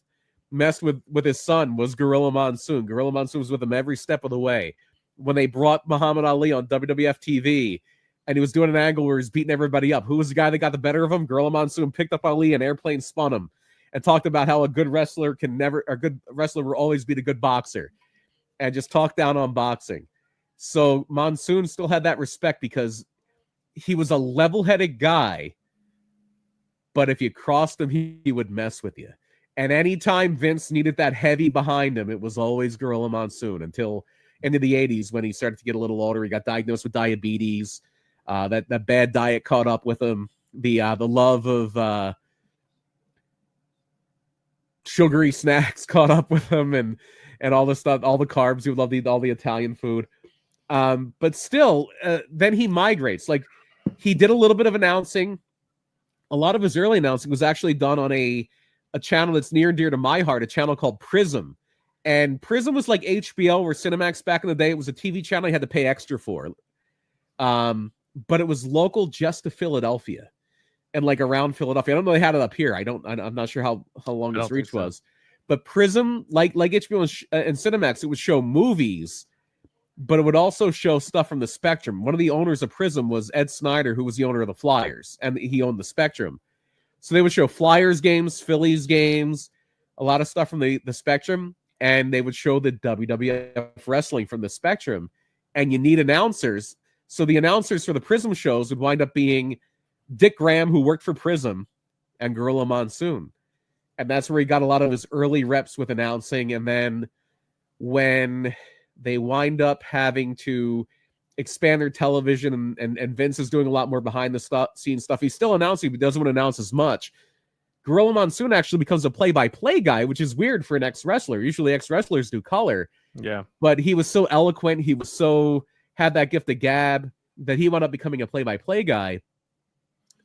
his son was Gorilla Monsoon. Gorilla Monsoon was with him every step of the way. When they brought Muhammad Ali on WWF TV, and he was doing an angle where he's beating everybody up, who was the guy that got the better of him? Gorilla Monsoon picked up Ali and airplane spun him, and talked about how a good wrestler will always beat a good boxer, and just talked down on boxing. So Monsoon still had that respect because he was a level-headed guy, but if you crossed him, he would mess with you. And anytime Vince needed that heavy behind him, it was always Gorilla Monsoon until into the 80s when he started to get a little older. He got diagnosed with diabetes. That bad diet caught up with him. The love of sugary snacks caught up with him, and all the stuff, all the carbs. He would love to eat all the Italian food. But still, then he migrates. Like, he did a little bit of announcing. A lot of his early announcing was actually done on a channel that's near and dear to my heart, a channel called Prism. And Prism was like HBO or Cinemax back in the day. It was a TV channel you had to pay extra for. But it was local just to Philadelphia and like around Philadelphia. I don't know they had it up here. I'm not sure how long its reach was. But Prism, like HBO and Cinemax, it would show movies, but it would also show stuff from the Spectrum. One of the owners of Prism was Ed Snyder, who was the owner of the Flyers, and he owned the Spectrum. So they would show Flyers games, Phillies games, a lot of stuff from the Spectrum, and they would show the WWF wrestling from the Spectrum, and you need announcers. So the announcers for the Prism shows would wind up being Dick Graham, who worked for Prism, and Gorilla Monsoon. And that's where he got a lot of his early reps with announcing. And then when they wind up having to expand their television and Vince is doing a lot more behind the scenes stuff, he's still announcing, but doesn't want to announce as much. Gorilla Monsoon actually becomes a play-by-play guy, which is weird for an ex-wrestler. Usually ex-wrestlers do color. Yeah. But he was so eloquent, he was so had that gift of gab that he wound up becoming a play-by-play guy.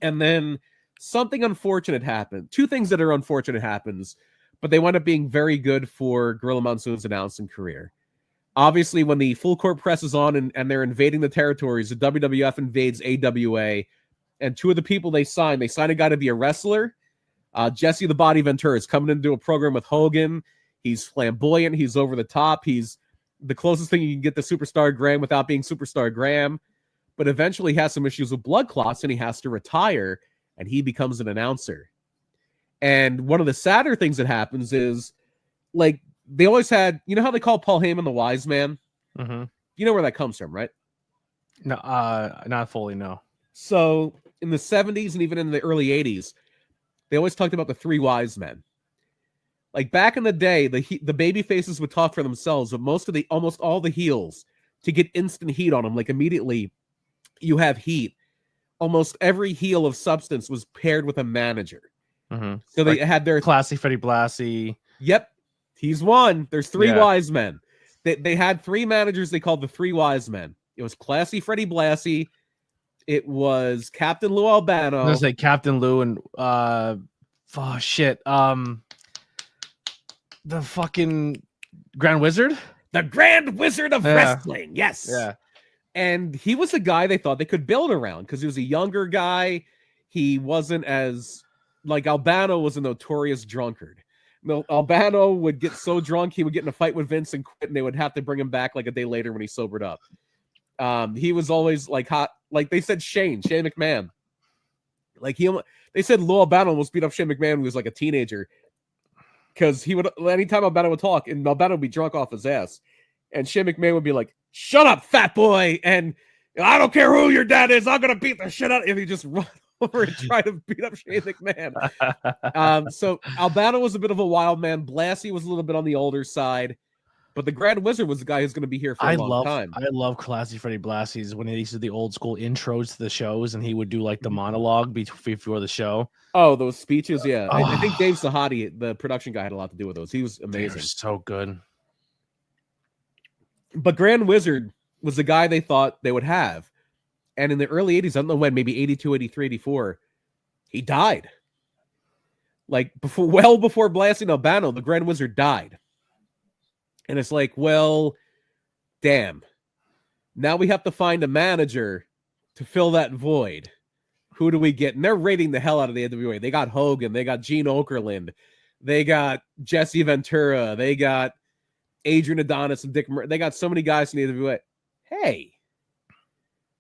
And then something unfortunate happened. Two things that are unfortunate happens, but they wind up being very good for Gorilla Monsoon's announcing career. Obviously, when the full court press is on and they're invading the territories, the WWF invades AWA, and two of the people they sign a guy to be a wrestler. Jesse the Body Ventura is coming in to do a program with Hogan. He's flamboyant. He's over the top. He's the closest thing you can get to Superstar Graham without being Superstar Graham. But eventually he has some issues with blood clots and he has to retire, and he becomes an announcer. And one of the sadder things that happens is, like, they always had, you know how they call Paul Heyman the wise man? Mm-hmm. You know where that comes from, right? No, not fully, no. So in the 70s and even in the early 80s, they always talked about the three wise men. Like back in the day, the baby faces would talk for themselves, but almost all the heels, to get instant heat on them, like immediately you have heat. Almost every heel of substance was paired with a manager. Mm-hmm. So they had their classy Freddie Blassie. Yep, he's one. There's three wise men. They had three managers they called the three wise men. It was classy Freddie Blassie. It was Captain Lou Albano. I was like Captain Lou and the fucking Grand Wizard? The Grand Wizard of Wrestling. Yes. Yeah. And he was a guy they thought they could build around because he was a younger guy. He wasn't as, like, Albano was a notorious drunkard. Albano would get so drunk, he would get in a fight with Vince and quit, and they would have to bring him back like a day later when he sobered up. He was always like hot, like they said Shane McMahon. Like they said Lou Albano almost beat up Shane McMahon when he was like a teenager. Because he would, anytime Albano would talk, and Albano would be drunk off his ass, and Shane McMahon would be like, "Shut up, fat boy!" And I don't care who your dad is, I'm gonna beat the shit out of him. He just run over and try to beat up Shane McMahon. So Albano was a bit of a wild man. Blassie was a little bit on the older side, but the Grand Wizard was the guy who's going to be here for a long time. I love classy Freddie Blassie's when he used to do the old school intros to the shows, and he would do like the monologue before the show. Oh, those speeches, yeah. I think Dave Sahadi, the production guy, had a lot to do with those. He was amazing. They're so good. But Grand Wizard was the guy they thought they would have. And in the early 80s, I don't know when, maybe 82, 83, 84, he died. Like, well before Blassie and Albano, the Grand Wizard died. And it's like, well, damn. Now we have to find a manager to fill that void. Who do we get? And they're raiding the hell out of the NWA. They got Hogan. They got Gene Okerlund. They got Jesse Ventura. They got Adrian Adonis and Dick Murray. They got so many guys in the NWA. Hey,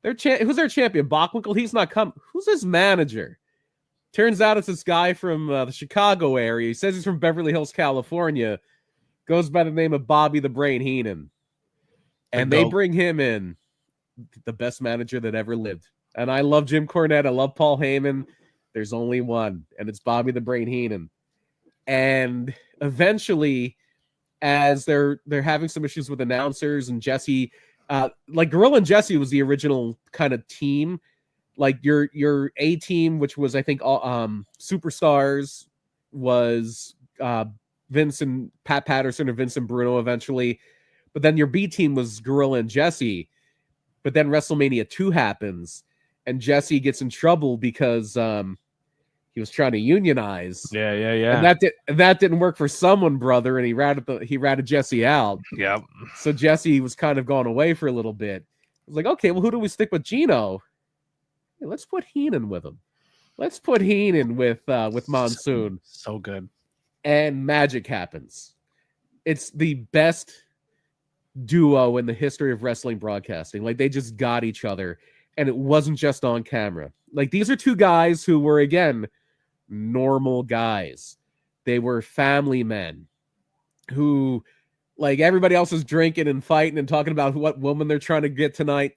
who's their champion? Bockwinkel? He's not coming. Who's his manager? Turns out it's this guy from the Chicago area. He says he's from Beverly Hills, California. Goes by the name of Bobby the Brain Heenan. And they bring him in, the best manager that ever lived. And I love Jim Cornette. I love Paul Heyman. There's only one, and it's Bobby the Brain Heenan. And eventually, as they're having some issues with announcers and Jesse, like Gorilla and Jesse was the original kind of team. Like your A team, which was I think Superstars, was Vince and Pat Patterson or Vince and Bruno eventually. But then your B team was Gorilla and Jesse. But then WrestleMania 2 happens, and Jesse gets in trouble because he was trying to unionize. Yeah. And that didn't work for someone, brother, and he ratted Jesse out. Yeah. So Jesse was kind of gone away for a little bit. I was like, okay, well, who do we stick with? Gino. Hey, let's put Heenan with him. Let's put Heenan with Monsoon. So good. And magic happens. It's the best duo in the history of wrestling broadcasting. Like, they just got each other, and it wasn't just on camera. Like, these are two guys who were, again, normal guys. They were family men who, like, everybody else is drinking and fighting and talking about what woman they're trying to get tonight.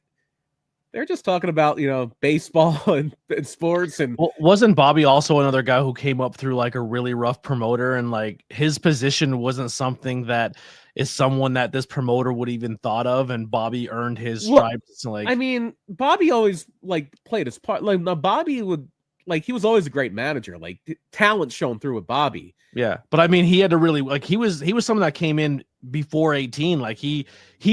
They're just talking about, baseball and sports. And wasn't Bobby also another guy who came up through like a really rough promoter, and like his position wasn't something that is someone that this promoter would even thought of, and Bobby earned his stripes? Like, I mean, Bobby always like played his part. Like, Bobby would, like, he was always a great manager. Like, talent shown through with Bobby. Yeah, but I mean, he had to really, like, he was someone that came in before 18. Like, he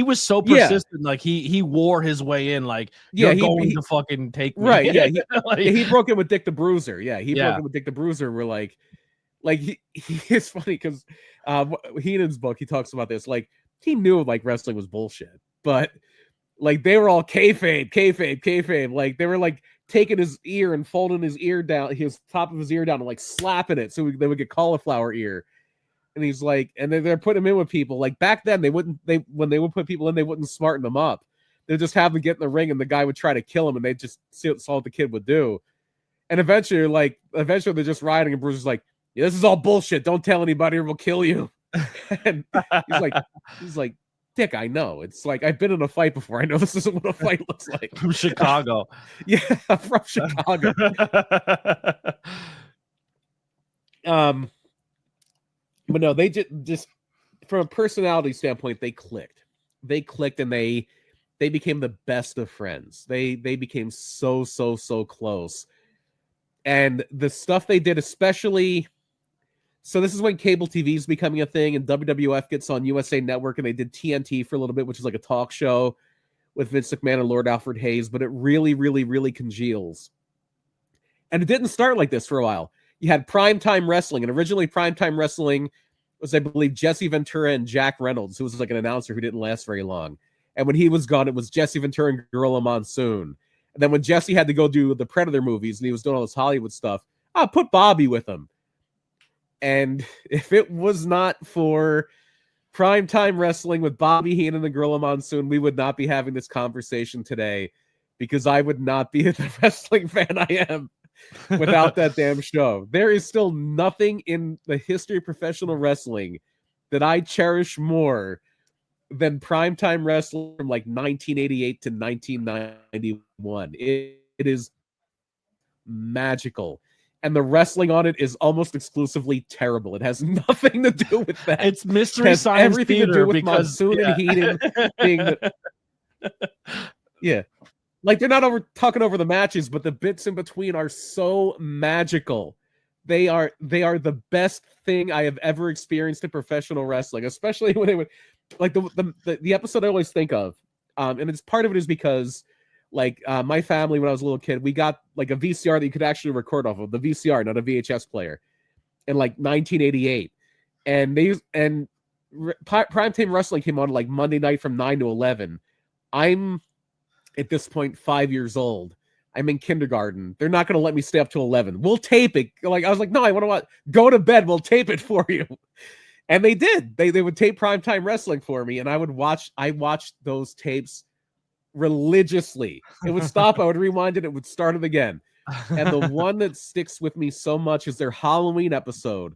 was so persistent. Like, he wore his way in. Like, you're going to fucking take me. Right? Yeah, he broke in with Dick the Bruiser. Yeah, he broke in with Dick the Bruiser. We're like he it's funny because Heenan's book, he talks about this. Like, he knew like wrestling was bullshit, but like they were all kayfabe. Like, they were like taking his ear and folding his ear down, his top of his ear down, and like slapping it so they would get cauliflower ear. And he's like, and they're putting him in with people. Like, back then, when they would put people in, they wouldn't smarten them up. They'd just have them get in the ring, and the guy would try to kill him, and they just saw what the kid would do. And eventually they're just riding, and Bruce is like, yeah, this is all bullshit. Don't tell anybody or we'll kill you. And he's like, Dick, I know. It's like, I've been in a fight before. I know this isn't what a fight looks like. From Chicago. Yeah, from Chicago. But no, they just from a personality standpoint, they clicked. And they became the best of friends. They became so close. And the stuff they did, especially, so this is when cable TV is becoming a thing, and WWF gets on USA Network, and they did TNT for a little bit, which is like a talk show with Vince McMahon and Lord Alfred Hayes, but it really congeals. And it didn't start like this for a while. You had Primetime Wrestling, and originally Primetime Wrestling was, I believe, Jesse Ventura and Jack Reynolds, who was like an announcer who didn't last very long. And when he was gone, it was Jesse Ventura and Gorilla Monsoon. And then when Jesse had to go do the Predator movies and he was doing all this Hollywood stuff, I put Bobby with him. And if it was not for Primetime Wrestling with Bobby Heenan and the Gorilla Monsoon, we would not be having this conversation today, because I would not be the wrestling fan I am without that damn show. There is still nothing in the history of professional wrestling that I cherish more than Primetime Wrestling from like 1988 to 1991. It is magical. And the wrestling on it is almost exclusively terrible. It has nothing to do with that. It's Mystery Science everything Theater to do with Monsoon and Heenan being like, they're not talking over the matches, but the bits in between are so magical. They are the best thing I have ever experienced in professional wrestling, especially when they would, like, the episode I always think of, and it's part of it is because, like, my family, when I was a little kid, we got like a VCR that you could actually record off of, the VCR, not a VHS player, in like 1988. And Primetime Wrestling came on like Monday night from 9 to 11. I'm at this point 5 years old. I'm in kindergarten. They're not going to let me stay up till 11. We'll tape it. Like, I was like, no, I want to go to bed. We'll tape it for you. And they did. They would tape Primetime Wrestling for me, and I watched those tapes religiously. It would stop, I would rewind it, it would start it again. And the one that sticks with me so much is their Halloween episode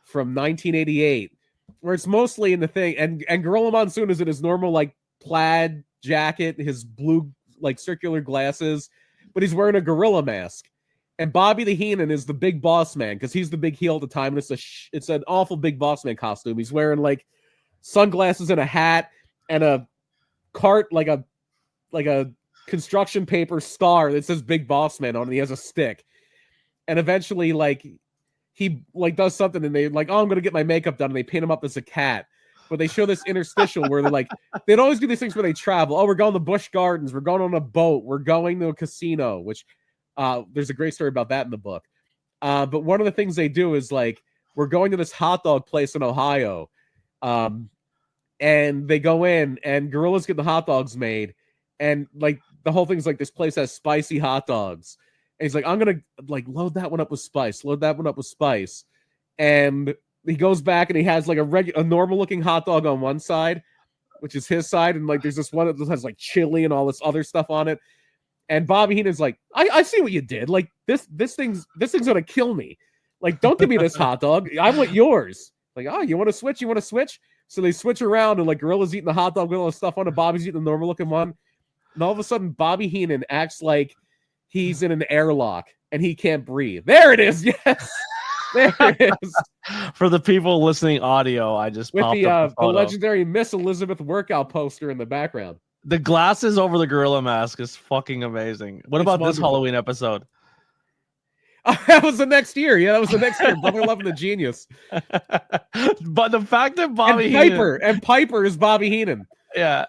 from 1988, where it's mostly in the thing, and Gorilla Monsoon is in his normal like plaid jacket, his blue like circular glasses, but he's wearing a gorilla mask. And Bobby the Heenan is the big boss man, because he's the big heel at the time, and it's an awful big boss man costume. He's wearing like sunglasses and a hat and a cart, like a construction paper star that says Big Boss Man on it, and he has a stick. And eventually, like, he like does something, and they like, oh, I'm gonna get my makeup done, and they paint him up as a cat. But they show this interstitial where they're like, they'd always do these things where they travel. Oh, we're going to Busch Gardens, we're going on a boat, we're going to a casino, which there's a great story about that in the book. But one of the things they do is like, we're going to this hot dog place in Ohio. And they go in, and gorillas get the hot dogs made. And like the whole thing's like, this place has spicy hot dogs. And he's like, I'm going to like load that one up with spice. And he goes back and he has like a normal looking hot dog on one side, which is his side. And like, there's this one that has like chili and all this other stuff on it. And Bobby Heenan's like, I see what you did. Like this thing's going to kill me. Like, don't give me this hot dog. I want yours. Like, oh, you want to switch? You want to switch? So they switch around, and like Gorilla's eating the hot dog with all the stuff on it. Bobby's eating the normal looking one. And all of a sudden, Bobby Heenan acts like he's in an airlock and he can't breathe. There it is. Yes. There it is. For the people listening audio, I just with popped up the legendary Miss Elizabeth workout poster in the background. The glasses over the gorilla mask is fucking amazing. What about this Halloween episode? That was the next year. Yeah, that was the next year. Brother Love and the Genius. But the fact that Bobby Piper is Bobby Heenan. Yeah.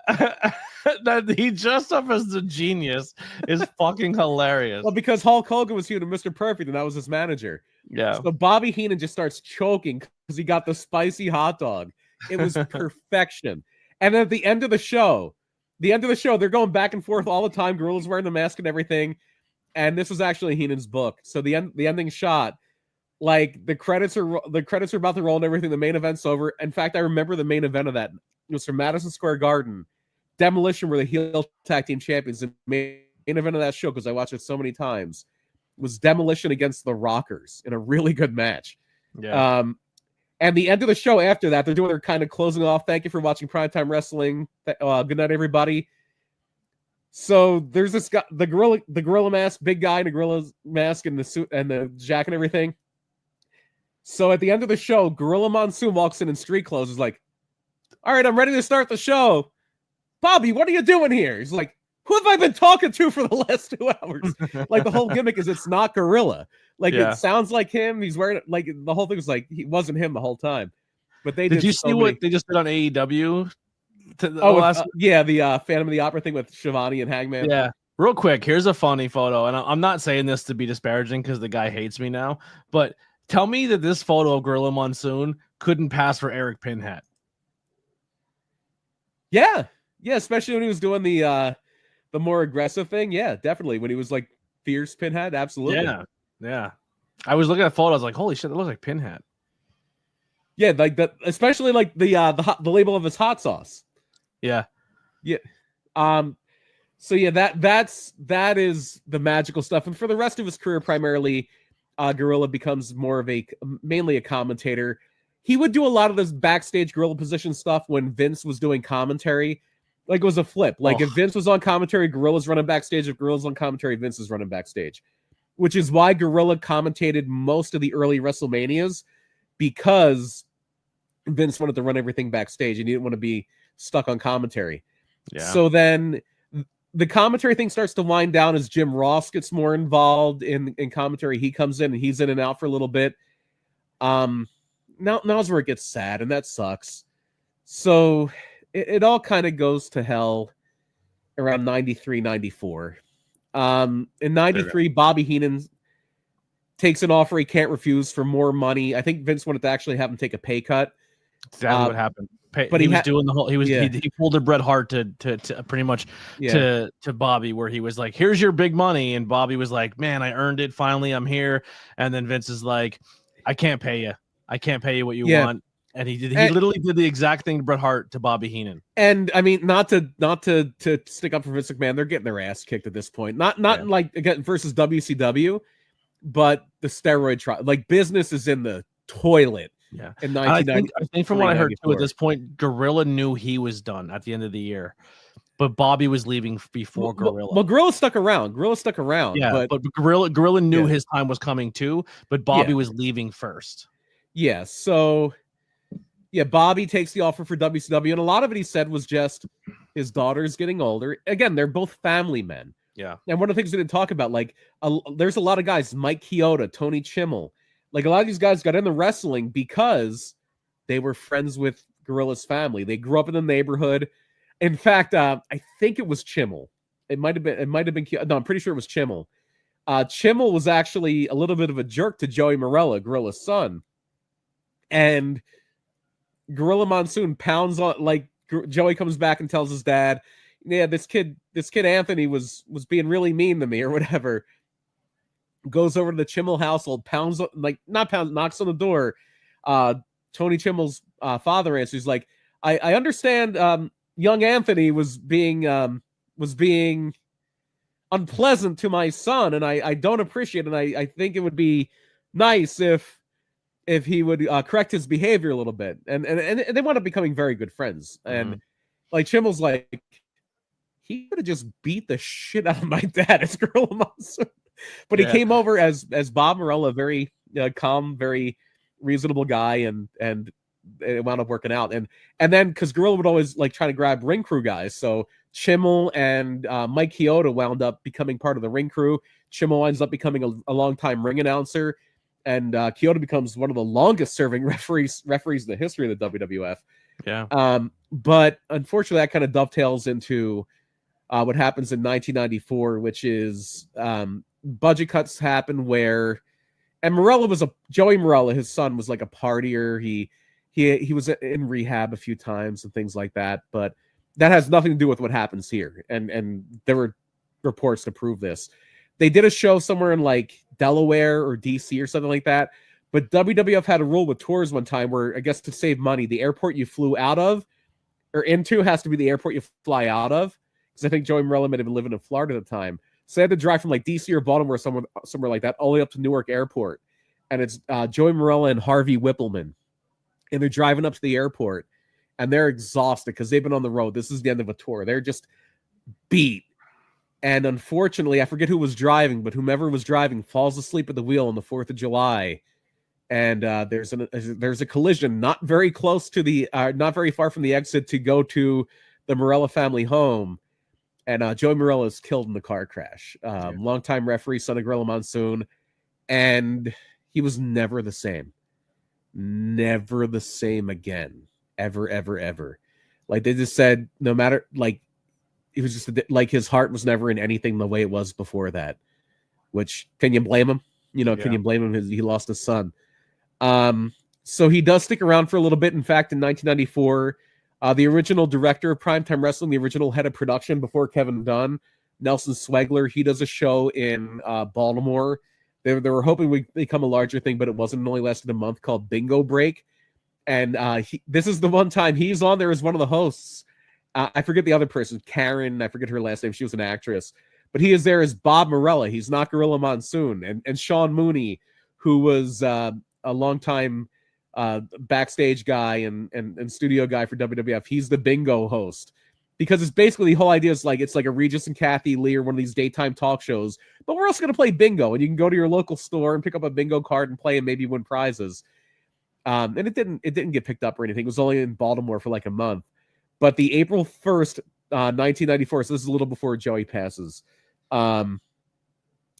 That he dressed up as the genius is fucking hilarious. Well, because Hulk Hogan was here to Mr. Perfect, and that was his manager. Yeah. So Bobby Heenan just starts choking because he got the spicy hot dog. It was perfection. And at the end of the show, they're going back and forth all the time. Gorilla's wearing the mask and everything. And this was actually Heenan's book. So the ending shot, like the credits are about to roll and everything. The main event's over. In fact, I remember the main event of that. It was from Madison Square Garden. Demolition were the heel tag team champions. The main event of that show, because I watched it so many times, was Demolition against the Rockers in a really good match. Yeah. And the end of the show after that, they're doing their kind of closing off. Thank you for watching Primetime Wrestling. Good night, everybody. So there's this guy, the gorilla mask, big guy in a gorilla mask and the suit and the jacket and everything. So at the end of the show, Gorilla Monsoon walks in street clothes. Is like, all right, I'm ready to start the show. Bobby, what are you doing here? He's like, who have I been talking to for the last 2 hours? Like the whole gimmick is it's not Gorilla. Like it sounds like him. He's wearing like the whole thing was like he wasn't him the whole time. But did you see what they just did on AEW? The Phantom of the Opera thing with Shivani and Hangman. Yeah. Real quick, here's a funny photo, and I'm not saying this to be disparaging because the guy hates me now, but tell me that this photo of Gorilla Monsoon couldn't pass for Eric Pinhead. Yeah, especially when he was doing the more aggressive thing. Yeah, definitely when he was like fierce Pinhead. Absolutely. Yeah. I was looking at photos, I was like, holy shit, that looks like Pinhead. Yeah, like that, especially like the label of his hot sauce. Yeah. So yeah, that is the magical stuff. And for the rest of his career, primarily, Gorilla becomes more of mainly a commentator. He would do a lot of this backstage Gorilla position stuff when Vince was doing commentary. Like it was a flip. Like if Vince was on commentary, Gorilla's running backstage. If Gorilla's on commentary, Vince is running backstage. Which is why Gorilla commentated most of the early WrestleManias, because Vince wanted to run everything backstage and he didn't want to be stuck on commentary. Yeah. So then the commentary thing starts to wind down as Jim Ross gets more involved in commentary. He comes in and he's in and out for a little bit. Now's where it gets sad, and that sucks. So it all kind of goes to hell around 93, 94. In 93, Bobby Heenan takes an offer he can't refuse for more money. I think Vince wanted to actually have him take a pay cut. Exactly what happened. But he was doing the whole. He pulled a Bret Hart to pretty much to Bobby, where he was like, "Here's your big money," and Bobby was like, "Man, I earned it. Finally, I'm here." And then Vince is like, "I can't pay you. I can't pay you what you want." And he literally did the exact thing to Bret Hart to Bobby Heenan. And I mean, not to stick up for Vince McMahon, they're getting their ass kicked at this point. Not like again versus WCW, but the steroid trial. Like business is in the toilet. Yeah. In 1990, I think from what I heard too, at this point, Gorilla knew he was done at the end of the year, but Bobby was leaving before Gorilla. Well, Gorilla stuck around. Yeah, but Gorilla knew his time was coming too, but Bobby was leaving first. Yeah. So, Bobby takes the offer for WCW, and a lot of it he said was just his daughter's getting older. Again, they're both family men. Yeah. And one of the things we didn't talk about, like, there's a lot of guys, Mike Chioda, Tony Chimmel. Like a lot of these guys got into wrestling because they were friends with Gorilla's family. They grew up in the neighborhood. In fact, I think it was Chimmel. It might have been. No, I'm pretty sure it was Chimmel. Chimmel was actually a little bit of a jerk to Joey Morella, Gorilla's son. And Gorilla Monsoon pounds on, like Joey comes back and tells his dad, "Yeah, this kid Anthony was being really mean to me or whatever." Goes over to the Chimmel household, knocks on the door. Tony Chimmel's father answers. He's like, I understand young Anthony was being unpleasant to my son, and I don't appreciate it, and I think it would be nice if he would correct his behavior a little bit, and they wound up becoming very good friends. And like Chimmel's like, he could have just beat the shit out of my dad as Gorilla Monsoon, but he came over as Bob Morella, very calm, very reasonable guy, and it wound up working out. And then because Gorilla would always like try to grab ring crew guys, so Chimmel and Mike Chioda wound up becoming part of the ring crew. Chimmel winds up becoming a long-time ring announcer, and Chioda becomes one of the longest-serving referees in the history of the WWF. Yeah. But unfortunately, that kind of dovetails into what happens in 1994, which is budget cuts happen where, and Joey Morella, his son, was like a partier. He was in rehab a few times and things like that, but that has nothing to do with what happens here. And there were reports to prove this. They did a show somewhere in like Delaware or DC or something like that. But WWF had a rule with tours one time where, I guess to save money, the airport you flew out of or into has to be the airport you fly out of. Because I think Joey Morella might have been living in Florida at the time. So they had to drive from like DC or Baltimore, somewhere like that, all the way up to Newark Airport. And it's Joey Morella and Harvey Whippleman. And they're driving up to the airport. And they're exhausted because they've been on the road. This is the end of a tour. They're just beat. And unfortunately, I forget who was driving, but whomever was driving falls asleep at the wheel on the 4th of July. And there's a collision not very close to not very far from the exit to go to the Morella family home. And Joey Morella is killed in the car crash. Longtime referee, son of Gorilla Monsoon. And he was never the same. Never the same again. Ever, ever, ever. Like they just said, no matter, like, it was just like his heart was never in anything the way it was before that. Which, can you blame him? Can you blame him? He lost his son. So he does stick around for a little bit. In fact, in 1994, the original director of Primetime Wrestling, the original head of production before Kevin Dunn, Nelson Swegler, he does a show in Baltimore. They were hoping we'd become a larger thing, but it wasn't. It only lasted a month, called Bingo Break. And this is the one time he's on there as one of the hosts. I forget the other person, Karen. I forget her last name. She was an actress. But he is there as Bob Morella. He's not Gorilla Monsoon. And Sean Mooney, who was a longtime backstage guy and studio guy for WWF. He's the bingo host. Because it's basically, the whole idea is like, it's like a Regis and Kathy Lee or one of these daytime talk shows. But we're also going to play bingo. And you can go to your local store and pick up a bingo card and play and maybe win prizes. And it didn't get picked up or anything. It was only in Baltimore for like a month. But the April 1st, 1994, so this is a little before Joey passes, they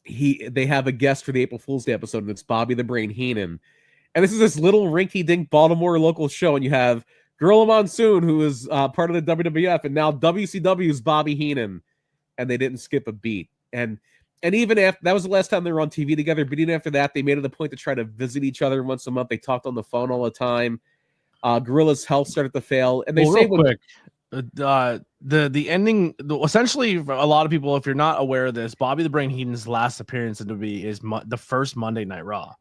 have a guest for the April Fool's Day episode, and it's Bobby the Brain Heenan. And this is this little rinky-dink Baltimore local show, and you have Gorilla Monsoon, who is part of the WWF, and now WCW's Bobby Heenan, and they didn't skip a beat. And even after, that was the last time they were on TV together, but even after that, they made it a point to try to visit each other once a month. They talked on the phone all the time. Gorilla's health started to fail, and they say real quick, the ending. Essentially, for a lot of people, if you're not aware of this, Bobby the Brain Heenan's last appearance in WWE is the first Monday Night Raw.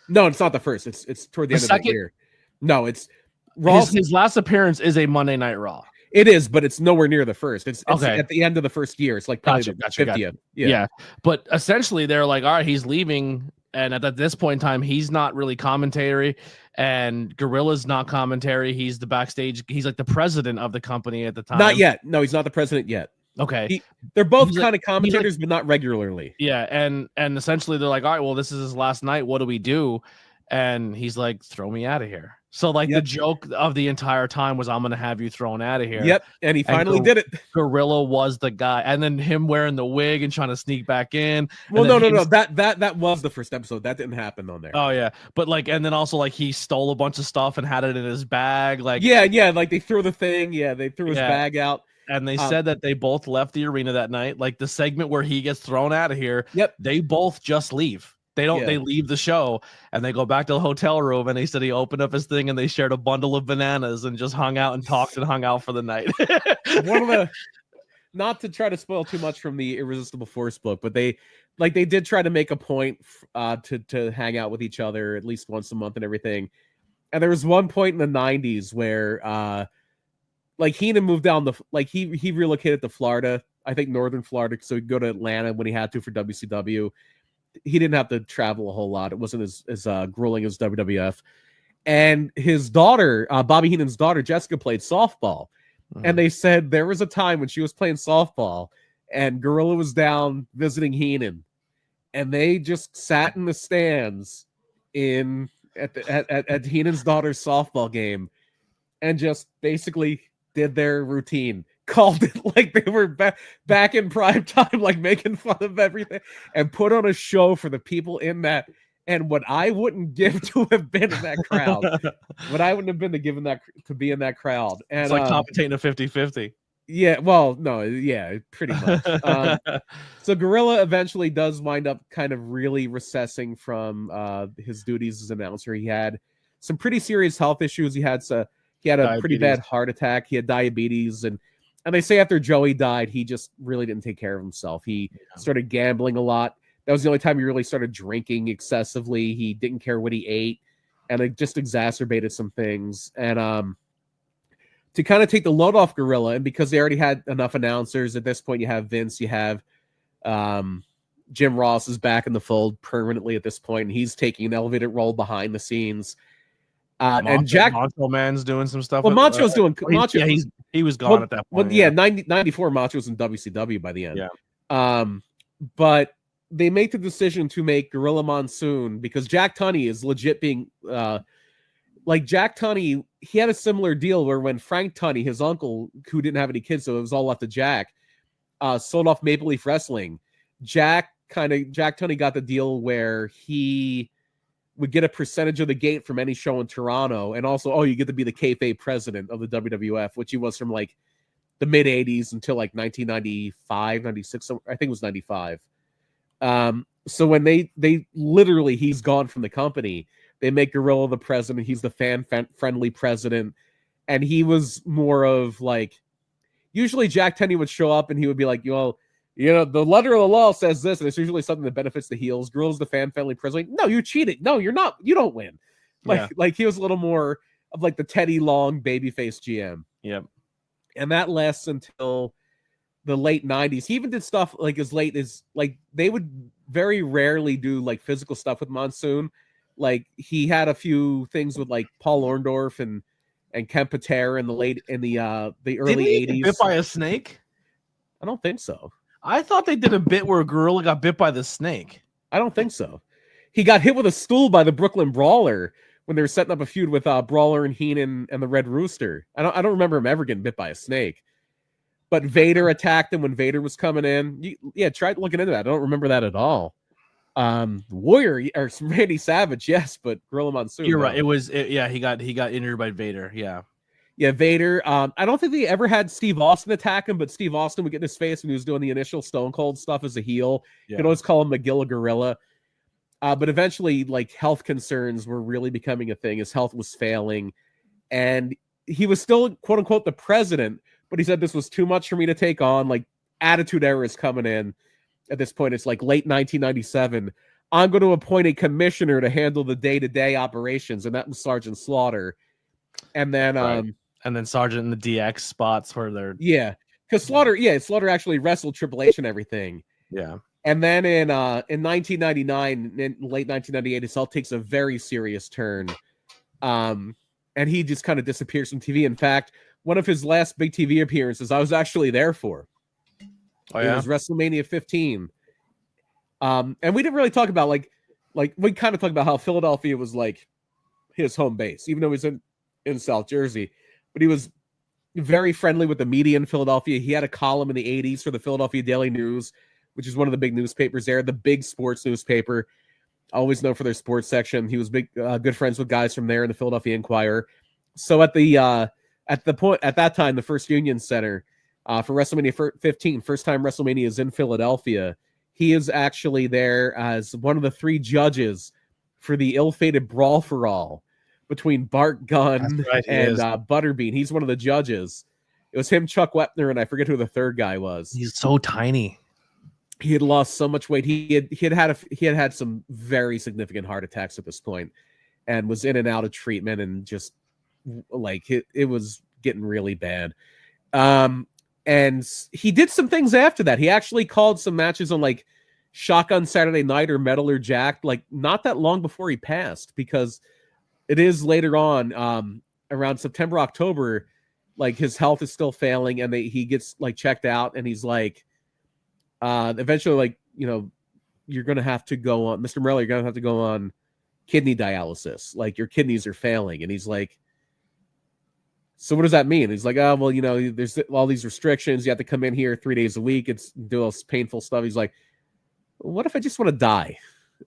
No, it's not the first. It's toward the end of the year. No, it's Raw. His last appearance is a Monday Night Raw. It is, but it's nowhere near the first. It's okay. At the end of the first year. It's like probably the 50th. Yeah, but essentially, they're like, all right, he's leaving. And at this point in time, he's not really commentary, and Gorilla's not commentary. He's the backstage. He's like the president of the company at the time. Not yet. No, he's not the president yet. Okay. They're both kind of commentators, but not regularly. Yeah. And essentially they're like, all right, well, this is his last night. What do we do? And he's like, throw me out of here. So like the joke of the entire time was, I'm going to have you thrown out of here. Yep. And he finally did it. Gorilla was the guy. And then him wearing the wig and trying to sneak back in. Well, no. That was the first episode. That didn't happen on there. Oh yeah. But like, and then also like he stole a bunch of stuff and had it in his bag. Like, yeah. Like they threw the thing. Yeah. They threw his bag out. And they said that they both left the arena that night. Like the segment where he gets thrown out of here. Yep. They both just leave. They don't. Yeah. They leave the show and they go back to the hotel room. And he said he opened up his thing and they shared a bundle of bananas and just hung out and talked and hung out for the night. One of the, not to try to spoil too much from the Irresistible Force book, but they did try to make a point to hang out with each other at least once a month and everything. And there was one point in the 90s where like Heenan moved down he relocated to Florida, I think northern Florida, so he could go to Atlanta when he had to for WCW. he didn't have to travel a whole lot. It wasn't as grueling as WWF. And his daughter, Bobby Heenan's daughter, Jessica, played softball. And they said there was a time when she was playing softball and Gorilla was down visiting Heenan, and they just sat in the stands at Heenan's daughter's softball game and just basically did their routine. Called it like they were back in prime time, like making fun of everything, and put on a show for the people in that. And what I wouldn't give to have been in that crowd, what I wouldn't have been to be in that crowd. And it's like commentating a 50-50. Yeah, well, no, yeah, pretty much. So Gorilla eventually does wind up kind of really recessing from his duties as announcer. He had some pretty serious health issues. He had a pretty bad heart attack. He had diabetes, and they say after Joey died, he just really didn't take care of himself. He started gambling a lot. That was the only time he really started drinking excessively. He didn't care what he ate, and it just exacerbated some things. And to kind of take the load off Gorilla, and because they already had enough announcers at this point, you have Vince, you have Jim Ross is back in the fold permanently at this point, and he's taking an elevated role behind the scenes. And Macho Man's doing some stuff. Well, Macho's doing Macho. Yeah, he was gone at that point. Well, yeah, 94 Macho was in WCW by the end. Yeah. But they make the decision to make Gorilla Monsoon because Jack Tunney is legit being like Jack Tunney. He had a similar deal where when Frank Tunney, his uncle, who didn't have any kids, so it was all left to Jack, sold off Maple Leaf Wrestling. Jack Tunney got the deal where he would get a percentage of the gate from any show in Toronto, and also, you get to be the kayfabe president of the WWF, which he was from like the mid 80s until like 1995, 96. I think it was 95. So when they literally, he's gone from the company, they make Gorilla the president. He's the fan-friendly president. And he was more of like, usually Jack Tunney would show up and he would be like, well, the letter of the law says this, and it's usually something that benefits the heels. Gorilla's the fan-friendly president. No, you cheated. No, you're not. You don't win. Like he was a little more of like the Teddy Long babyface GM. Yep. And that lasts until the late 90s. He even did stuff like as late as like they would very rarely do like physical stuff with Monsoon. Like he had a few things with like Paul Orndorff and Ken Patera in the early 80s. Get bit by a snake? I don't think so. I thought they did a bit where Gorilla got bit by the snake. I don't think so. He got hit with a stool by the Brooklyn Brawler when they were setting up a feud with Brawler and Heenan and the Red Rooster. I don't remember him ever getting bit by a snake. But Vader attacked him when Vader was coming in. Try looking into that. I don't remember that at all. Warrior or Randy Savage, yes, but Gorilla Monsoon. You're right. He got injured by Vader. Yeah, Vader. I don't think they ever had Steve Austin attack him, but Steve Austin would get in his face when he was doing the initial Stone Cold stuff as a heel. You could always call him McGill Gorilla. But eventually, like, health concerns were really becoming a thing. His health was failing, and he was still, quote unquote, the president. But he said this was too much for me to take on. Like, Attitude Era is coming in. At this point, it's like late 1997. I'm going to appoint a commissioner to handle the day-to-day operations, and that was Sergeant Slaughter. And then, and then Sergeant in the DX spots where they're because Slaughter actually wrestled Triple H and everything. Yeah. And then in 1999, in late 1998, his health takes a very serious turn, and he just kind of disappears from TV. In fact, one of his last big TV appearances, I was actually there for. Oh, yeah? It was WrestleMania 15. And we didn't really talk about like we kind of talked about how Philadelphia was like his home base, even though he's in South Jersey. But he was very friendly with the media in Philadelphia. He had a column in the 80s for the Philadelphia Daily News, which is one of the big newspapers there, the big sports newspaper, always known for their sports section. He was good friends with guys from there in the Philadelphia Inquirer. So at that time, the First Union Center for WrestleMania 15, first time WrestleMania is in Philadelphia. He is actually there as one of the three judges for the ill-fated Brawl for All between Bart Gunn and Butterbean. He's one of the judges. It was him, Chuck Wepner, and I forget who the third guy was. He's so tiny. He had lost so much weight. He had some very significant heart attacks at this point, and was in and out of treatment, and just like it was getting really bad. And he did some things after that. He actually called some matches on like Shotgun Saturday Night or Metal or Jack, like not that long before he passed, because it is later on, around September, October, like his health is still failing, and he gets like checked out, and he's like, eventually, like, you know, you're gonna have to go on, Mr. Morello, you're gonna have to go on kidney dialysis, like your kidneys are failing. And he's like, so what does that mean? He's like, oh, well, you know, there's all these restrictions, you have to come in here 3 days a week, it's do all this painful stuff. He's like, what if I just want to die?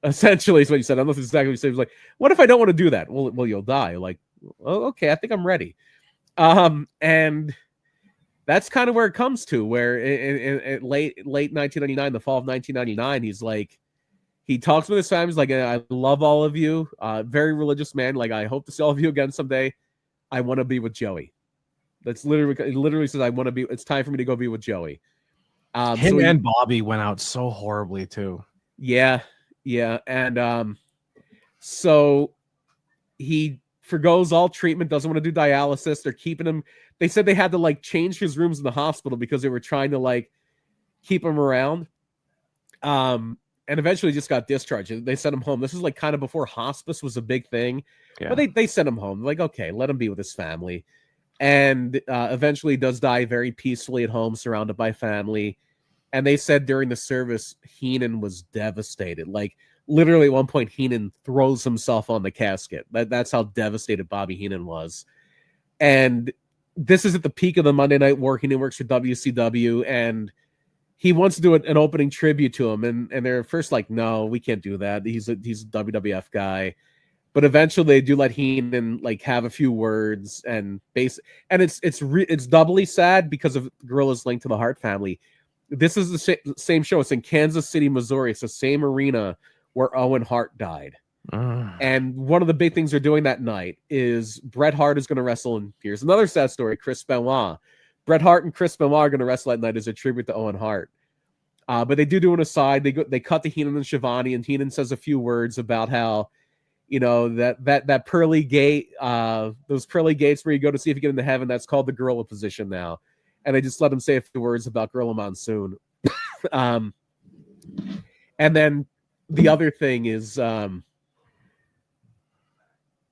Essentially is what he said. I don't know if it's exactly what he said. He was like, what if I don't want to do that? Well, you'll die. Like, oh, okay, I think I'm ready. And that's kind of where it comes to, where in late 1999, the fall of 1999, he's like, he talks with his family. He's like, I love all of you. Very religious man. Like, I hope to see all of you again someday. I want to be with Joey. That's literally, he literally says, I want to be, it's time for me to go be with Joey. Him and Bobby went out so horribly too. Yeah. And so he forgoes all treatment, doesn't want to do dialysis. They're keeping him. They said they had to like change his rooms in the hospital because they were trying to like keep him around. And eventually just got discharged. They sent him home. This is like kind of before hospice was a big thing. Yeah. But they sent him home. Like, okay, let him be with his family. And eventually does die very peacefully at home, surrounded by family. And they said during the service, Heenan was devastated. Like, literally at one point, Heenan throws himself on the casket. That's how devastated Bobby Heenan was. And this is at the peak of the Monday Night War. Heenan works for WCW, and he wants to do an opening tribute to him. And they're first like, no, we can't do that. He's a WWF guy. But eventually they do let Heenan like have a few words, and it's doubly sad because of Gorilla's link to the Hart family. This is the same show. It's in Kansas City, Missouri. It's the same arena where Owen Hart died. And one of the big things they're doing that night is Bret Hart is going to wrestle. And here's another sad story. Chris Benoit. Bret Hart and Chris Benoit are going to wrestle that night as a tribute to Owen Hart. But they do an aside. They cut to Heenan and Schiavone, and Heenan says a few words about how, you know, that pearly gate, those pearly gates where you go to see if you get into heaven, that's called the Gorilla position now. And they just let him say a few words about Gorilla Monsoon. And then the other thing is, at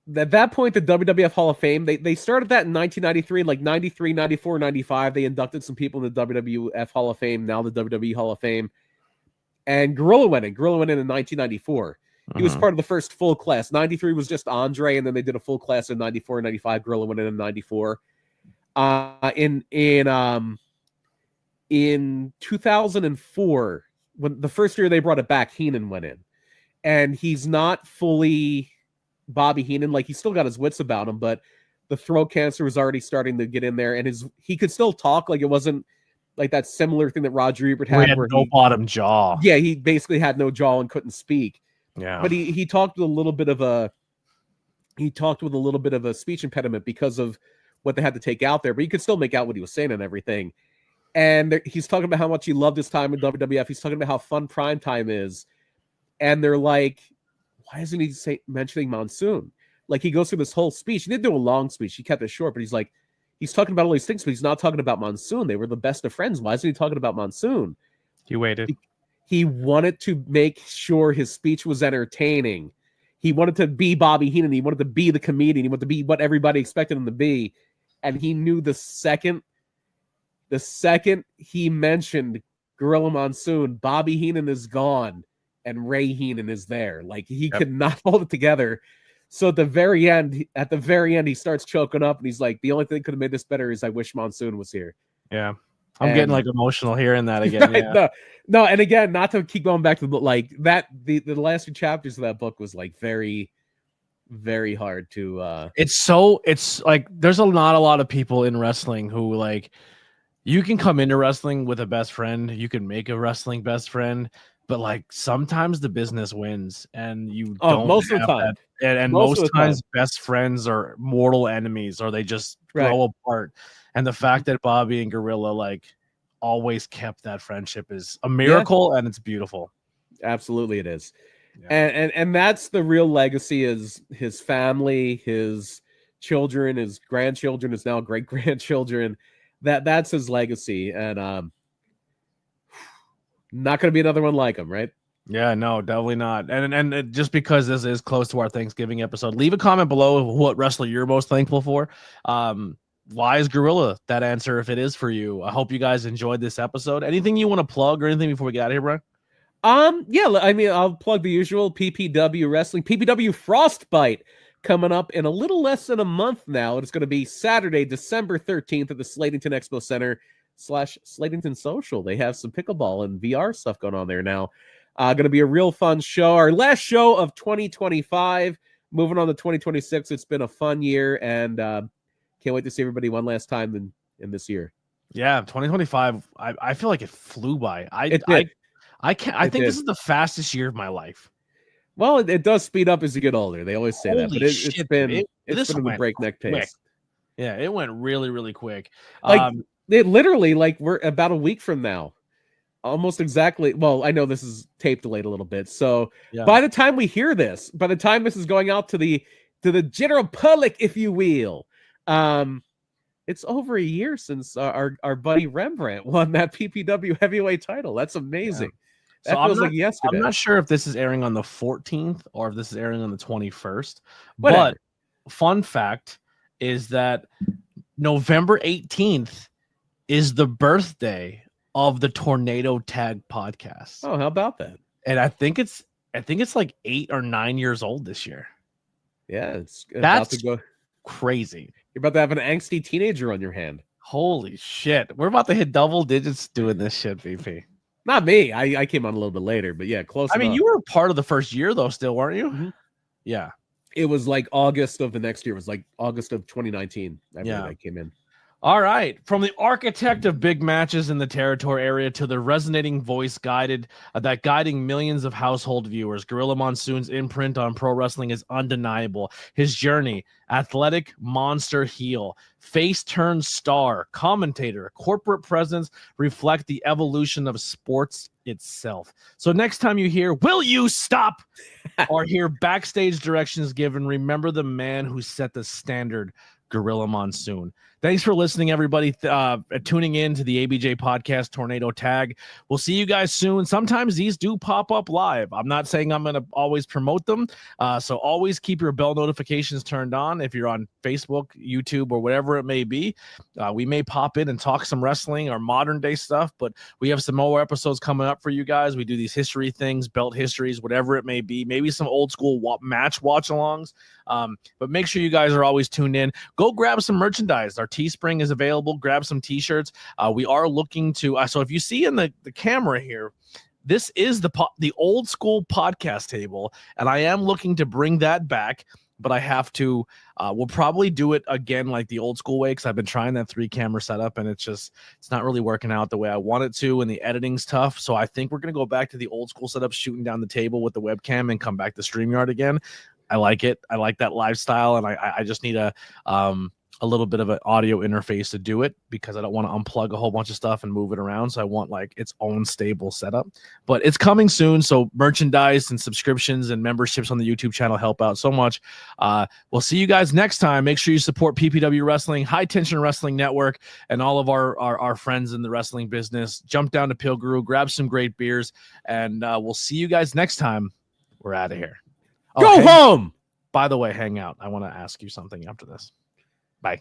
that point, the WWF Hall of Fame, they started that in 1993, like 93, 94, 95. They inducted some people in the WWF Hall of Fame, now the WWE Hall of Fame. And Gorilla went in. Gorilla went in 1994. He was part of the first full class. 93 was just Andre, and then they did a full class in 94 and 95. Gorilla went in 94. In 2004, when the first year they brought it back, Heenan went in. And he's not fully Bobby Heenan. Like, he's still got his wits about him, but the throat cancer was already starting to get in there, and he could still talk. Like, it wasn't like that similar thing that Roger Ebert had, where no bottom jaw. Yeah, he basically had no jaw and couldn't speak. Yeah, but he talked with a little bit of a speech impediment because of what they had to take out there, but you could still make out what he was saying and everything. And he's talking about how much he loved his time in WWF. He's talking about how fun prime time is. And they're like, why isn't he mentioning Monsoon? Like, he goes through this whole speech. He didn't do a long speech. He kept it short, but he's talking about all these things, but he's not talking about Monsoon. They were the best of friends. Why isn't he talking about Monsoon? He waited. He wanted to make sure his speech was entertaining. He wanted to be Bobby Heenan. He wanted to be the comedian. He wanted to be what everybody expected him to be. And he knew the second he mentioned Gorilla Monsoon, Bobby Heenan is gone and Ray Heenan is there. Like, he could not hold it together. So at the very end, he starts choking up, and he's like, the only thing that could have made this better is I wish Monsoon was here. Yeah. I'm getting like emotional hearing that again. Yeah. No, and again, not to keep going back to the book, like that, the last few chapters of that book was like very, very hard to. It's like there's not a lot of people in wrestling who, like, you can come into wrestling with a best friend, you can make a wrestling best friend, but like sometimes the business wins, and you don't. Most of the time, and most times best friends are mortal enemies, or they just grow apart. And the fact that Bobby and Gorilla like always kept that friendship is a miracle, and it's beautiful. Absolutely, it is. Yeah. And that's the real legacy, is his family, his children, his grandchildren, his now great grandchildren. That's his legacy, and not going to be another one like him, right? Yeah, no, definitely not. And just because this is close to our Thanksgiving episode, leave a comment below of what wrestler you're most thankful for. Why is Gorilla that answer if it is for you? I hope you guys enjoyed this episode. Anything you want to plug or anything before we get out of here, Brian? Yeah, I mean, I'll plug the usual PPW Wrestling, PPW Frostbite coming up in a little less than a month now. It's going to be Saturday, December 13th at the Slatington Expo Center / Slatington Social. They have some pickleball and VR stuff going on there now. Going to be a real fun show. Our last show of 2025. Moving on to 2026. It's been a fun year, and can't wait to see everybody one last time in this year. Yeah, 2025. I feel like it flew by. I think this is the fastest year of my life. Well, it does speed up as you get older. They always say that, but it's been a breakneck pace. Quick. Yeah, it went really, really quick. It literally, we're about a week from now, almost exactly. Well, I know this is tape delayed a little bit, so by the time we hear this, by the time this is going out to the general public, if you will, it's over a year since our buddy Rembrandt won that PPW heavyweight title. That's amazing. Yeah. That feels like yesterday. I'm not sure if this is airing on the 14th or if this is airing on the 21st. Whatever. But fun fact is that November 18th is the birthday of the Tornado Tag podcast. Oh, how about that? And I think it's like 8 or 9 years old this year. Yeah, that's about to go crazy. You're about to have an angsty teenager on your hand. Holy shit. We're about to hit double digits doing this shit, VP. Not me. I came on a little bit later, but yeah, close enough. I mean, you were part of the first year, though, still, weren't you? Mm-hmm. Yeah. It was like August of the next year. It was like August of 2019. I came in. All right. From the architect of big matches in the territory area to the resonating voice guiding millions of household viewers, Gorilla Monsoon's imprint on pro wrestling is undeniable. His journey, athletic monster heel, face turned star, commentator, corporate presence reflect the evolution of sports itself. So next time you hear, "Will you stop?" or hear backstage directions given, remember the man who set the standard, Gorilla Monsoon. Thanks for listening, everybody. Tuning in to the ABJ podcast, Tornado Tag. We'll see you guys soon. Sometimes these do pop up live. I'm not saying I'm going to always promote them. So always keep your bell notifications turned on. If you're on Facebook, YouTube, or whatever it may be, we may pop in and talk some wrestling or modern day stuff, but we have some more episodes coming up for you guys. We do these history things, belt histories, whatever it may be, maybe some old school match watch alongs. But make sure you guys are always tuned in. Go grab some merchandise. Our Teespring is available. Grab some t-shirts. We are looking to so if you see in the camera here, this is the old school podcast table, and I am looking to bring that back, but I have to we'll probably do it again like the old school way, because I've been trying that 3-camera setup and it's not really working out the way I want it to, and the editing's tough. So I think we're gonna go back to the old school setup, shooting down the table with the webcam, and come back to StreamYard again. I like it. I like that lifestyle, and I just need a little bit of an audio interface to do it, because I don't want to unplug a whole bunch of stuff and move it around. So I want its own stable setup, but it's coming soon. So merchandise and subscriptions and memberships on the YouTube channel help out so much. We'll see you guys next time. Make sure you support PPW Wrestling, High Tension Wrestling Network, and all of our friends in the wrestling business. Jump down to Pilgrim, grab some great beers, and we'll see you guys next time. We're out of here. Go home. By the way, hang out. I want to ask you something after this. Bye.